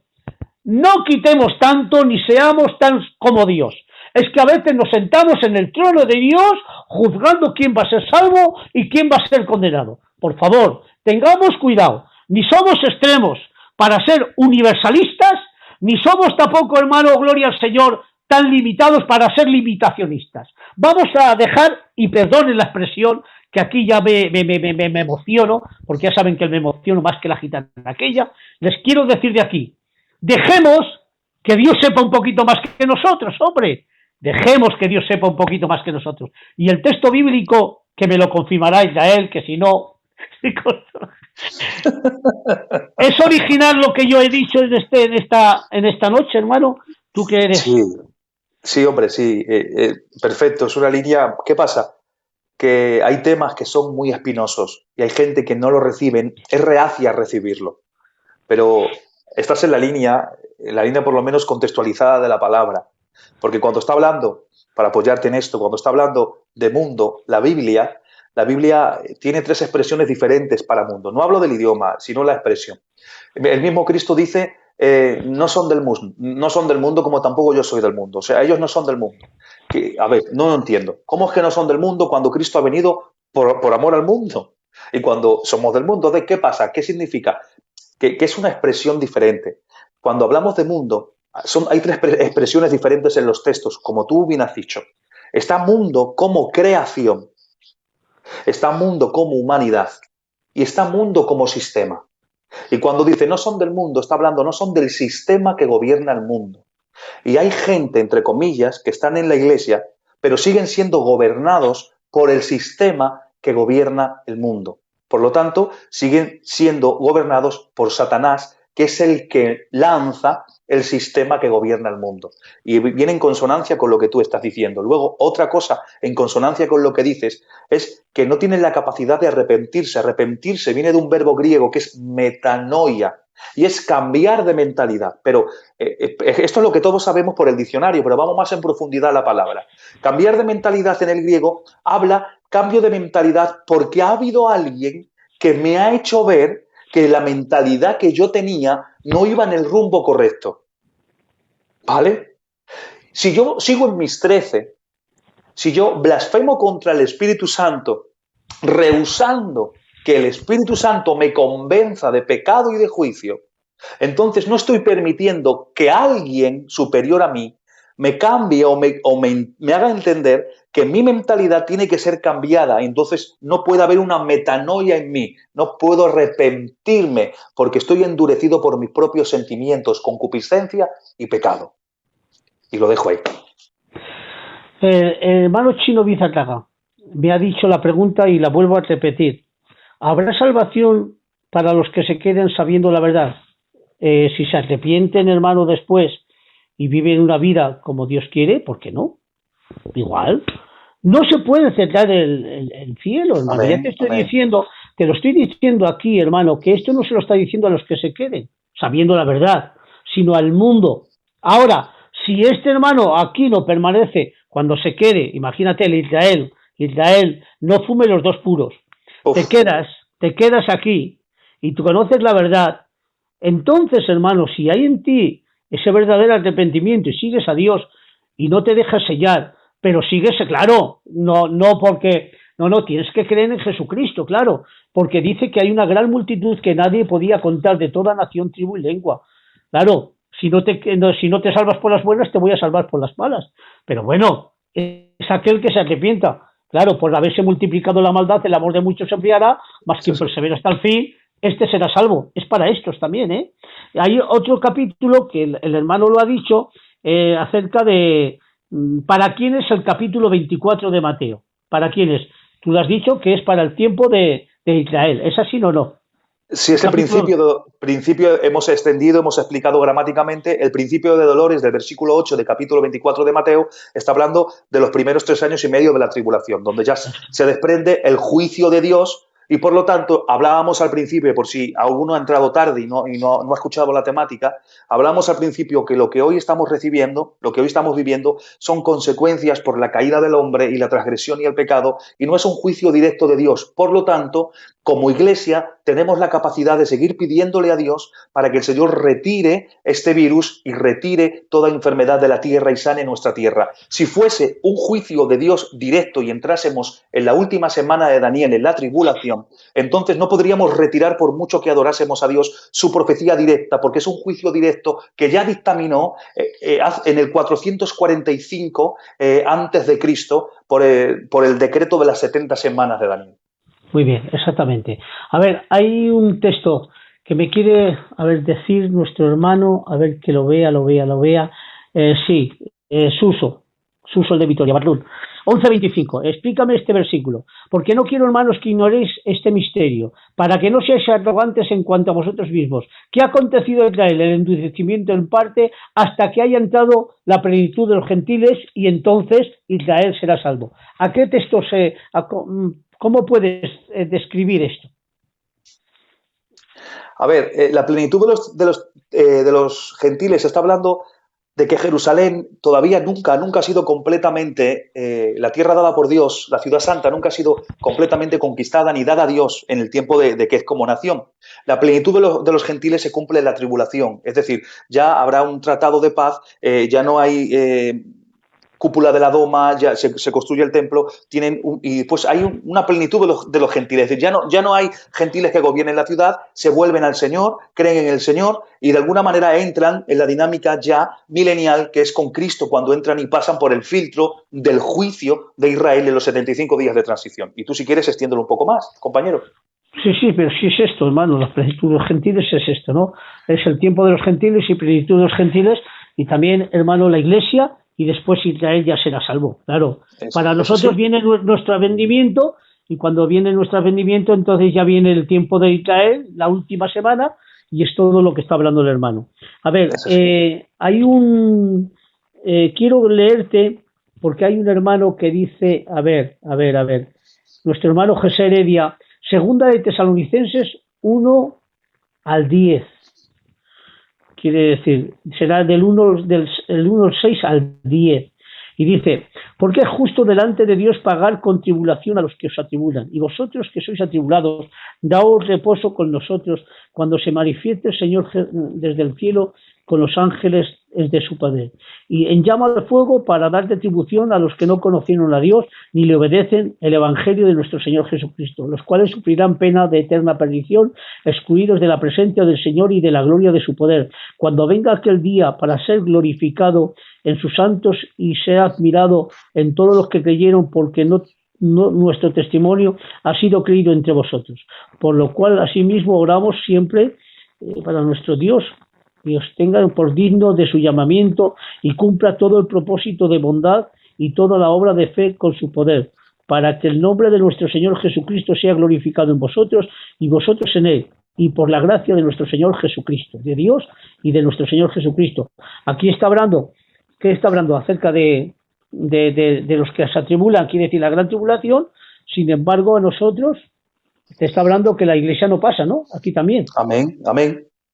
No quitemos tanto ni seamos tan como Dios. Es que a veces nos sentamos en el trono de Dios juzgando quién va a ser salvo y quién va a ser condenado. Por favor, tengamos cuidado. Ni somos extremos para ser universalistas, ni somos tampoco, hermano, gloria al Señor, tan limitados para ser limitacionistas. Vamos a dejar, y perdonen la expresión, que aquí ya me emociono, porque ya saben que me emociono más que la gitana aquella. Les quiero decir de aquí, dejemos que Dios sepa un poquito más que nosotros, hombre. Dejemos que Dios sepa un poquito más que nosotros. Y el texto bíblico, que me lo confirmará Israel, que si no... ¿Es original lo que yo he dicho en esta noche, hermano? ¿Tú qué eres? Sí, hombre, sí. Perfecto, es una línea... ¿Qué pasa? Que hay temas que son muy espinosos y hay gente que no lo reciben, es reacia a recibirlo. Pero estás en la línea por lo menos contextualizada de la palabra. Porque cuando está hablando, para apoyarte en esto, cuando está hablando de mundo, la Biblia tiene 3 expresiones diferentes para mundo. No hablo del idioma, sino la expresión. El mismo Cristo dice, no son del mundo como tampoco yo soy del mundo. O sea, ellos no son del mundo. A ver, no lo entiendo. ¿Cómo es que no son del mundo cuando Cristo ha venido por amor al mundo? Y cuando somos del mundo, ¿de qué pasa? ¿Qué significa? Que es una expresión diferente. Cuando hablamos de mundo, hay 3 expresiones diferentes en los textos, como tú bien has dicho. Está mundo como creación, está mundo como humanidad y está mundo como sistema. Y cuando dice no son del mundo, está hablando no son del sistema que gobierna el mundo. Y hay gente, entre comillas, que están en la iglesia, pero siguen siendo gobernados por el sistema que gobierna el mundo. Por lo tanto, siguen siendo gobernados por Satanás, que es el que lanza el sistema que gobierna el mundo. Y viene en consonancia con lo que tú estás diciendo. Luego, otra cosa en consonancia con lo que dices es que no tienen la capacidad de arrepentirse. Arrepentirse viene de un verbo griego que es metanoia, y es cambiar de mentalidad. Pero esto es lo que todos sabemos por el diccionario, pero vamos más en profundidad a la palabra. Cambiar de mentalidad en el griego habla cambio de mentalidad porque ha habido alguien que me ha hecho ver que la mentalidad que yo tenía no iba en el rumbo correcto. ¿Vale? Si yo sigo en mis 13, si yo blasfemo contra el Espíritu Santo, rehusando que el Espíritu Santo me convenza de pecado y de juicio, entonces no estoy permitiendo que alguien superior a mí me cambie o me haga entender que mi mentalidad tiene que ser cambiada. Entonces no puede haber una metanoia en mí, no puedo arrepentirme porque estoy endurecido por mis propios sentimientos, concupiscencia y pecado. Y lo dejo ahí. El hermano Chino Bizarraga me ha dicho la pregunta y la vuelvo a repetir. ¿Habrá salvación para los que se queden sabiendo la verdad? Si se arrepienten, hermano, después y viven una vida como Dios quiere, ¿por qué no? Igual. No se puede cerrar el cielo, hermano. Ya te lo estoy diciendo aquí, hermano, que esto no se lo está diciendo a los que se queden, sabiendo la verdad, sino al mundo. Ahora, si este hermano aquí no permanece cuando se quede, imagínate el Israel, no fume los 2 puros. Te quedas aquí y tú conoces la verdad. Entonces, hermano, si hay en ti ese verdadero arrepentimiento y sigues a Dios y no te dejas sellar, pero sigues, claro, no tienes que creer en Jesucristo, claro, porque dice que hay una gran multitud que nadie podía contar de toda nación, tribu y lengua. Claro, si no te salvas por las buenas, te voy a salvar por las malas. Pero bueno, es aquel que se arrepienta. Claro, por haberse multiplicado la maldad, el amor de muchos se enfriará, más quien persevera hasta el fin, este será salvo. Es para estos también, ¿eh? Hay otro capítulo que el hermano lo ha dicho, acerca de para quién es el capítulo 24 de Mateo. ¿Para quién es? Tú lo has dicho que es para el tiempo de Israel. ¿Es así o no? Sí, es el principio, hemos extendido, hemos explicado gramáticamente, el principio de dolores del versículo 8 del capítulo 24 de Mateo está hablando de los primeros 3 años y medio de la tribulación, donde ya se desprende el juicio de Dios y por lo tanto hablábamos al principio, por si alguno ha entrado tarde y no ha escuchado la temática, hablábamos al principio que lo que hoy estamos recibiendo, lo que hoy estamos viviendo son consecuencias por la caída del hombre y la transgresión y el pecado y no es un juicio directo de Dios. Por lo tanto, como iglesia tenemos la capacidad de seguir pidiéndole a Dios para que el Señor retire este virus y retire toda enfermedad de la tierra y sane nuestra tierra. Si fuese un juicio de Dios directo y entrásemos en la última semana de Daniel, en la tribulación, entonces no podríamos retirar por mucho que adorásemos a Dios su profecía directa, porque es un juicio directo que ya dictaminó en el 445 antes de Cristo por el decreto de las 70 semanas de Daniel. Muy bien, exactamente. A ver, hay un texto que me quiere, decir nuestro hermano, a ver que lo vea. Suso el de Vitoria, Barlún. 11:25, explícame este versículo, porque no quiero, hermanos, que ignoréis este misterio, para que no seáis arrogantes en cuanto a vosotros mismos, que ha acontecido en Israel el endurecimiento en parte hasta que haya entrado la plenitud de los gentiles y entonces Israel será salvo. ¿A qué texto cómo puedes describir esto? A ver, la plenitud de los gentiles está hablando de que Jerusalén todavía nunca ha sido completamente, la tierra dada por Dios, la ciudad santa, nunca ha sido completamente conquistada ni dada a Dios en el tiempo de que es como nación. La plenitud de los gentiles se cumple en la tribulación, es decir, ya habrá un tratado de paz, ya no hay cúpula de la doma, ya se construye el templo, y pues hay una plenitud de los gentiles. Es decir, ya no hay gentiles que gobiernen la ciudad, se vuelven al Señor, creen en el Señor y de alguna manera entran en la dinámica ya milenial que es con Cristo cuando entran y pasan por el filtro del juicio de Israel en los 75 días de transición. Y tú, si quieres, extiéndelo un poco más, compañero. Sí, pero sí es esto, hermano, la plenitud de los gentiles es esto, ¿no? Es el tiempo de los gentiles y plenitud de los gentiles y también, hermano, la iglesia y después Israel ya será salvo, claro. Para nosotros viene nuestro advenimiento y cuando viene nuestro advenimiento entonces ya viene el tiempo de Israel, la última semana y es todo lo que está hablando el hermano. A ver, hay quiero leerte porque hay un hermano que dice, a ver, nuestro hermano José Heredia, segunda de Tesalonicenses 1 al 10. Quiere decir, será del 1 al 6 al 10. Y dice, porque es justo delante de Dios pagar con tribulación a los que os atribulan. Y vosotros que sois atribulados, daos reposo con nosotros cuando se manifieste el Señor desde el cielo con los ángeles de su poder. Y en llama de fuego para dar retribución a los que no conocieron a Dios ni le obedecen el evangelio de nuestro Señor Jesucristo, los cuales sufrirán pena de eterna perdición, excluidos de la presencia del Señor y de la gloria de su poder, cuando venga aquel día para ser glorificado en sus santos y sea admirado en todos los que creyeron, porque nuestro testimonio ha sido creído entre vosotros. Por lo cual, asimismo, oramos siempre para nuestro Dios os tenga por digno de su llamamiento y cumpla todo el propósito de bondad y toda la obra de fe con su poder, para que el nombre de nuestro Señor Jesucristo sea glorificado en vosotros y vosotros en él, y por la gracia de nuestro Señor Jesucristo, de Dios y de nuestro Señor Jesucristo. Aquí está hablando, ¿qué está hablando? Acerca de los que se atribulan, quiere decir la gran tribulación. Sin embargo, a nosotros te está hablando que la iglesia no pasa, ¿no? Aquí también.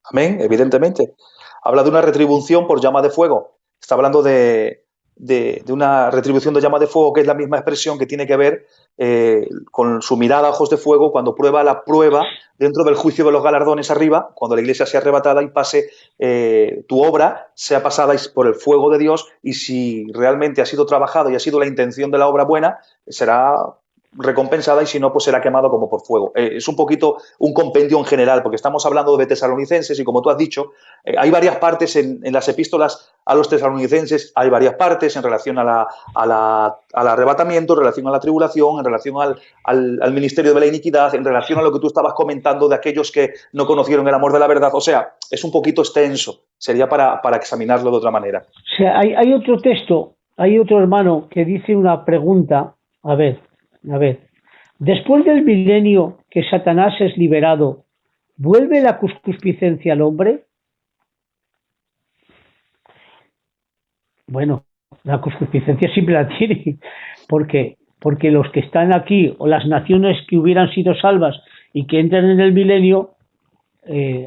Amén, evidentemente. Habla de una retribución por llama de fuego. Está hablando de una retribución de llama de fuego, que es la misma expresión que tiene que ver con su mirada a ojos de fuego cuando prueba la prueba dentro del juicio de los galardones arriba, cuando la iglesia sea arrebatada y pase tu obra, sea pasada por el fuego de Dios, y si realmente ha sido trabajada y ha sido la intención de la obra buena, será recompensada y si no, pues será quemado como por fuego. Es un poquito un compendio en general, porque estamos hablando de Tesalonicenses y como tú has dicho, hay varias partes en las epístolas a los tesalonicenses, hay varias partes en relación al arrebatamiento, en relación a la tribulación, en relación al ministerio de la iniquidad, en relación a lo que tú estabas comentando de aquellos que no conocieron el amor de la verdad. O sea, es un poquito extenso, sería para examinarlo de otra manera. O sea, hay otro texto, hay otro hermano que dice una pregunta, a ver, después del milenio que Satanás es liberado, ¿vuelve la concupiscencia al hombre? Bueno, la concupiscencia siempre la tiene, porque los que están aquí o las naciones que hubieran sido salvas y que entran en el milenio,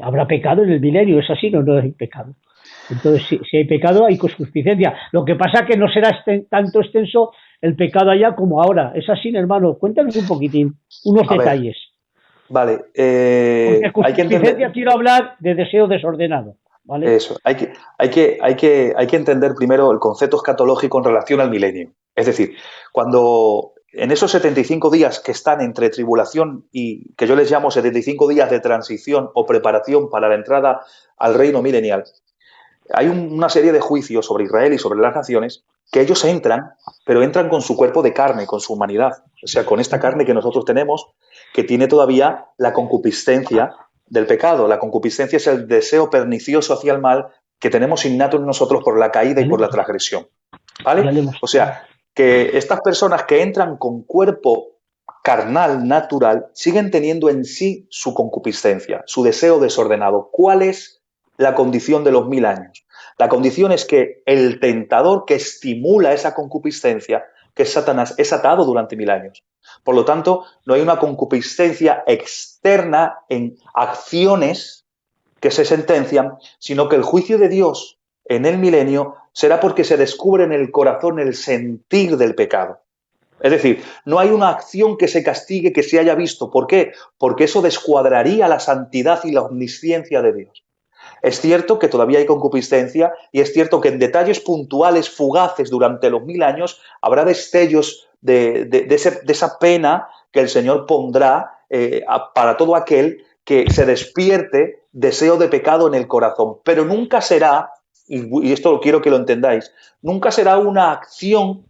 habrá pecado en el milenio, ¿es así? No hay pecado. Entonces, si hay pecado, hay concupiscencia. Lo que pasa es que no será tanto extenso el pecado allá como ahora. Es así, hermano. Cuéntanos un poquitín, unos detalles. Vale. Porque concupiscencia quiero hablar de deseo desordenado. ¿Vale? Eso. Hay que entender primero el concepto escatológico en relación al milenio. Es decir, cuando en esos 75 días que están entre tribulación y que yo les llamo 75 días de transición o preparación para la entrada al reino milenial, hay una serie de juicios sobre Israel y sobre las naciones que ellos entran, pero entran con su cuerpo de carne, con su humanidad. O sea, con esta carne que nosotros tenemos, que tiene todavía la concupiscencia del pecado. La concupiscencia es el deseo pernicioso hacia el mal que tenemos innato en nosotros por la caída y por la transgresión. ¿Vale? O sea, que estas personas que entran con cuerpo carnal, natural, siguen teniendo en sí su concupiscencia, su deseo desordenado. ¿Cuál es la condición de los 1000 años? La condición es que el tentador que estimula esa concupiscencia, que es Satanás, es atado durante 1000 años. Por lo tanto, no hay una concupiscencia externa en acciones que se sentencian, sino que el juicio de Dios en el milenio será porque se descubre en el corazón el sentir del pecado. Es decir, no hay una acción que se castigue que se haya visto. ¿Por qué? Porque eso descuadraría la santidad y la omnisciencia de Dios. Es cierto que todavía hay concupiscencia y es cierto que en detalles puntuales, fugaces durante los 1000 años, habrá destellos de esa pena que el Señor pondrá para todo aquel que se despierte deseo de pecado en el corazón. Pero nunca será, y esto quiero que lo entendáis, nunca será una acción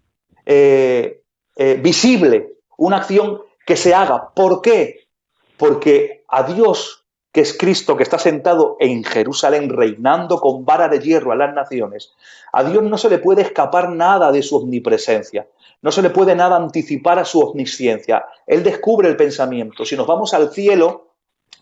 visible, una acción que se haga. ¿Por qué? Porque a Dios, que es Cristo, que está sentado en Jerusalén reinando con vara de hierro a las naciones, a Dios no se le puede escapar nada de su omnipresencia, no se le puede nada anticipar a su omnisciencia. Él descubre el pensamiento. Si nos vamos al cielo,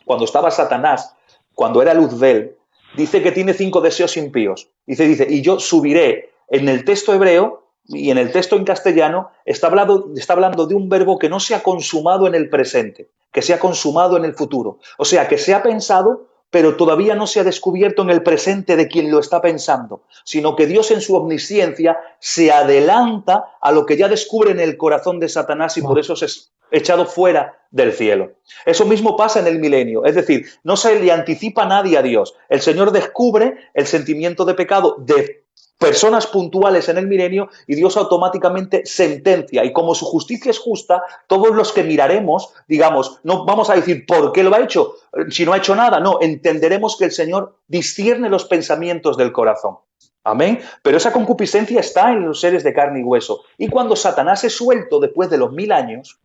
cuando estaba Satanás, cuando era luz de él, dice que tiene 5 deseos impíos. Dice, y yo subiré. En el texto hebreo y en el texto en castellano está hablando de un verbo que no se ha consumado en el presente, que se ha consumado en el futuro. O sea, que se ha pensado, pero todavía no se ha descubierto en el presente de quien lo está pensando, sino que Dios en su omnisciencia se adelanta a lo que ya descubre en el corazón de Satanás y por eso es echado fuera del cielo. Eso mismo pasa en el milenio, es decir, no se le anticipa nadie a Dios. El Señor descubre el sentimiento de pecado de personas puntuales en el milenio y Dios automáticamente sentencia. Y como su justicia es justa, todos los que miraremos, digamos, no vamos a decir ¿por qué lo ha hecho? Si no ha hecho nada, no, entenderemos que el Señor discierne los pensamientos del corazón. Amén. Pero esa concupiscencia está en los seres de carne y hueso. Y cuando Satanás es suelto después de los 1000 años,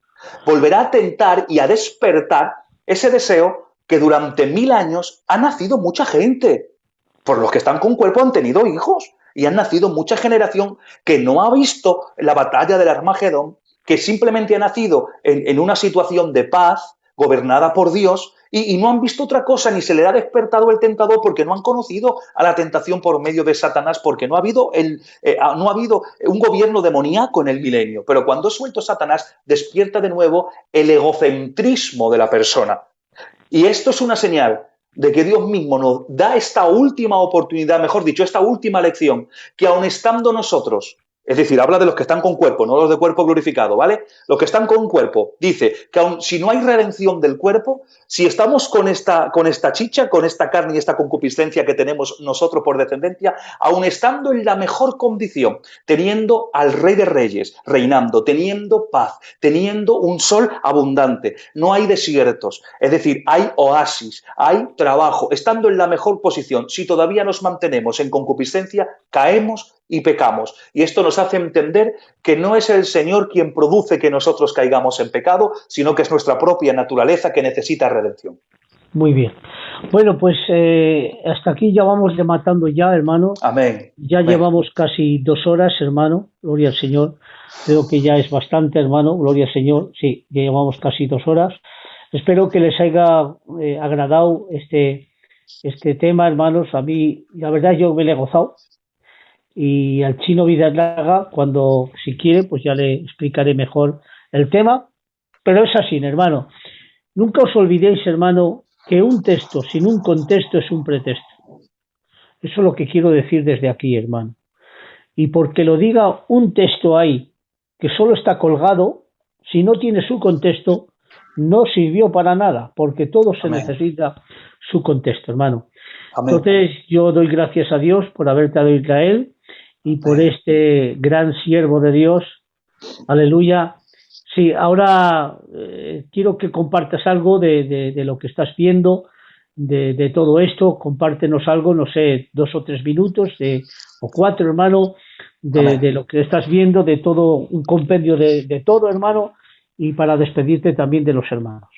volverá a tentar y a despertar ese deseo que durante 1000 años ha nacido mucha gente. Por los que están con cuerpo han tenido hijos. Y han nacido mucha generación que no ha visto la batalla del Armagedón, que simplemente ha nacido en una situación de paz, gobernada por Dios, y no han visto otra cosa, ni se le ha despertado el tentador porque no han conocido a la tentación por medio de Satanás, porque no ha habido un gobierno demoníaco en el milenio. Pero cuando es suelto Satanás, despierta de nuevo el egocentrismo de la persona. Y esto es una señal de que Dios mismo nos da esta última oportunidad, mejor dicho, esta última lección, que aun estando nosotros Es decir, habla de los que están con cuerpo, no los de cuerpo glorificado, ¿vale? Los que están con cuerpo. Dice que aun si no hay redención del cuerpo, si estamos con esta chicha, con esta carne y esta concupiscencia que tenemos nosotros por descendencia, aun estando en la mejor condición, teniendo al Rey de Reyes reinando, teniendo paz, teniendo un sol abundante, no hay desiertos, es decir, hay oasis, hay trabajo, estando en la mejor posición, si todavía nos mantenemos en concupiscencia, caemos y pecamos. Y esto nos hace entender que no es el Señor quien produce que nosotros caigamos en pecado, sino que es nuestra propia naturaleza que necesita redención. Muy bien. Bueno, pues hasta aquí ya vamos rematando ya, hermano. Amén. Ya Amén. llevamos casi 2 horas, hermano. Gloria al Señor. Creo que ya es bastante, hermano. Gloria al Señor. Sí, ya llevamos casi 2 horas. Espero que les haya agradado este tema, hermanos. A mí, la verdad, yo me lo he gozado. Y al Chino Vidalaga, cuando, si quiere, pues ya le explicaré mejor el tema. Pero es así, hermano. Nunca os olvidéis, hermano, que un texto sin un contexto es un pretexto. Eso es lo que quiero decir desde aquí, hermano. Y porque lo diga un texto ahí que solo está colgado, si no tiene su contexto, no sirvió para nada, porque todo se necesita su contexto, hermano. Amén. Entonces yo doy gracias a Dios por haberte dado Israel y por este gran siervo de Dios. Aleluya. Sí, ahora quiero que compartas algo de lo que estás viendo, de todo esto. Compártenos algo, no sé, 2 o 3 minutos o 4, hermano, de lo que estás viendo, de todo, un compendio de todo, hermano, y para despedirte también de los hermanos.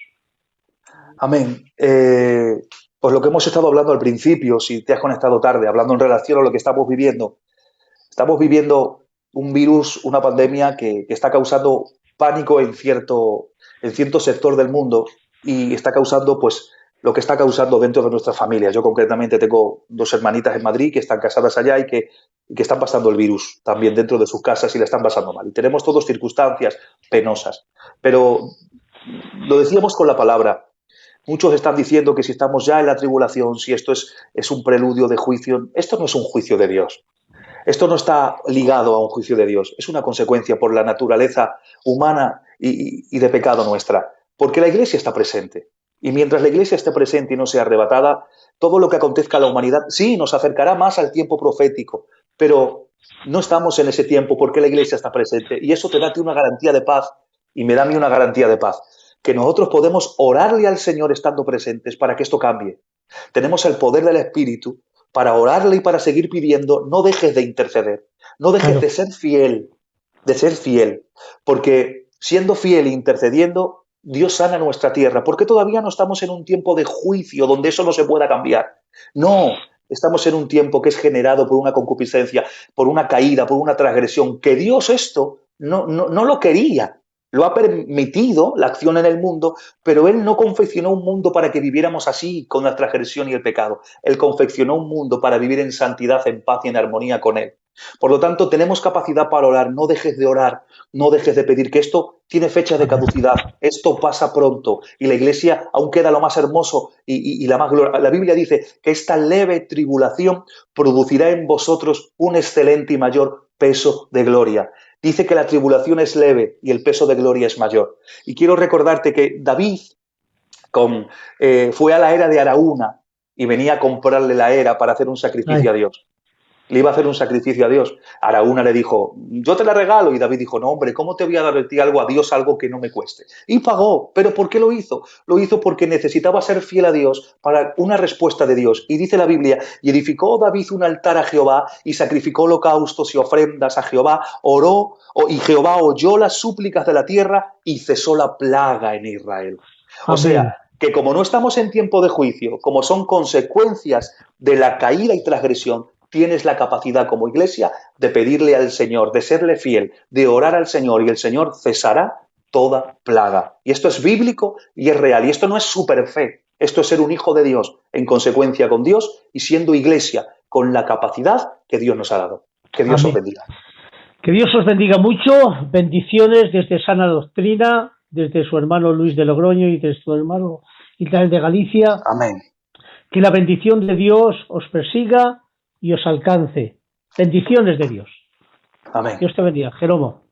Amén. Pues lo que hemos estado hablando al principio, si te has conectado tarde, hablando en relación a lo que estamos viviendo un virus, una pandemia que está causando pánico en cierto sector del mundo y está causando pues lo que está causando dentro de nuestras familias. Yo concretamente tengo 2 hermanitas en Madrid que están casadas allá y que están pasando el virus también dentro de sus casas y la están pasando mal. Y tenemos todos circunstancias penosas. Pero lo decíamos con la palabra. Muchos están diciendo que si estamos ya en la tribulación, si esto es un preludio de juicio, esto no es un juicio de Dios. Esto no está ligado a un juicio de Dios, es una consecuencia por la naturaleza humana y de pecado nuestra, porque la Iglesia está presente. Y mientras la Iglesia esté presente y no sea arrebatada, todo lo que acontezca a la humanidad, sí, nos acercará más al tiempo profético, pero no estamos en ese tiempo porque la Iglesia está presente. Y eso te da a ti una garantía de paz y me da a mí una garantía de paz, que nosotros podemos orarle al Señor estando presentes para que esto cambie. Tenemos el poder del Espíritu para orarle y para seguir pidiendo. No dejes de interceder, no dejes de ser fiel, porque siendo fiel e intercediendo, Dios sana nuestra tierra, porque todavía no estamos en un tiempo de juicio donde eso no se pueda cambiar. No, estamos en un tiempo que es generado por una concupiscencia, por una caída, por una transgresión, que Dios esto no lo quería. Lo ha permitido, la acción en el mundo, pero Él no confeccionó un mundo para que viviéramos así, con la transgresión y el pecado. Él confeccionó un mundo para vivir en santidad, en paz y en armonía con Él. Por lo tanto, tenemos capacidad para orar. No dejes de orar, no dejes de pedir, que esto tiene fecha de caducidad. Esto pasa pronto. Y la Iglesia aún queda lo más hermoso y la más gloriosa. La Biblia dice que esta leve tribulación producirá en vosotros un excelente y mayor peso de gloria. Dice que la tribulación es leve y el peso de gloria es mayor. Y quiero recordarte que David fue a la era de Araúna y venía a comprarle la era para hacer un sacrificio a Dios. Le iba a hacer un sacrificio a Dios. Araúna le dijo, yo te la regalo. Y David dijo, no, hombre, ¿cómo te voy a dar a ti algo a Dios, algo que no me cueste? Y pagó. ¿Pero por qué lo hizo? Lo hizo porque necesitaba ser fiel a Dios para una respuesta de Dios. Y dice la Biblia, y edificó David un altar a Jehová y sacrificó holocaustos y ofrendas a Jehová, oró y Jehová oyó las súplicas de la tierra y cesó la plaga en Israel. O sea, que como no estamos en tiempo de juicio, como son consecuencias de la caída y transgresión, tienes la capacidad como Iglesia de pedirle al Señor, de serle fiel, de orar al Señor y el Señor cesará toda plaga. Y esto es bíblico y es real. Y esto no es superfe, esto es ser un hijo de Dios en consecuencia con Dios y siendo Iglesia con la capacidad que Dios nos ha dado. Que Dios os bendiga. Que Dios os bendiga mucho. Bendiciones desde Sana Doctrina, desde su hermano Luis de Logroño y desde su hermano Israel de Galicia. Amén. Que la bendición de Dios os persiga y os alcance. Bendiciones de Dios. Amén. Dios te bendiga. Jeromo.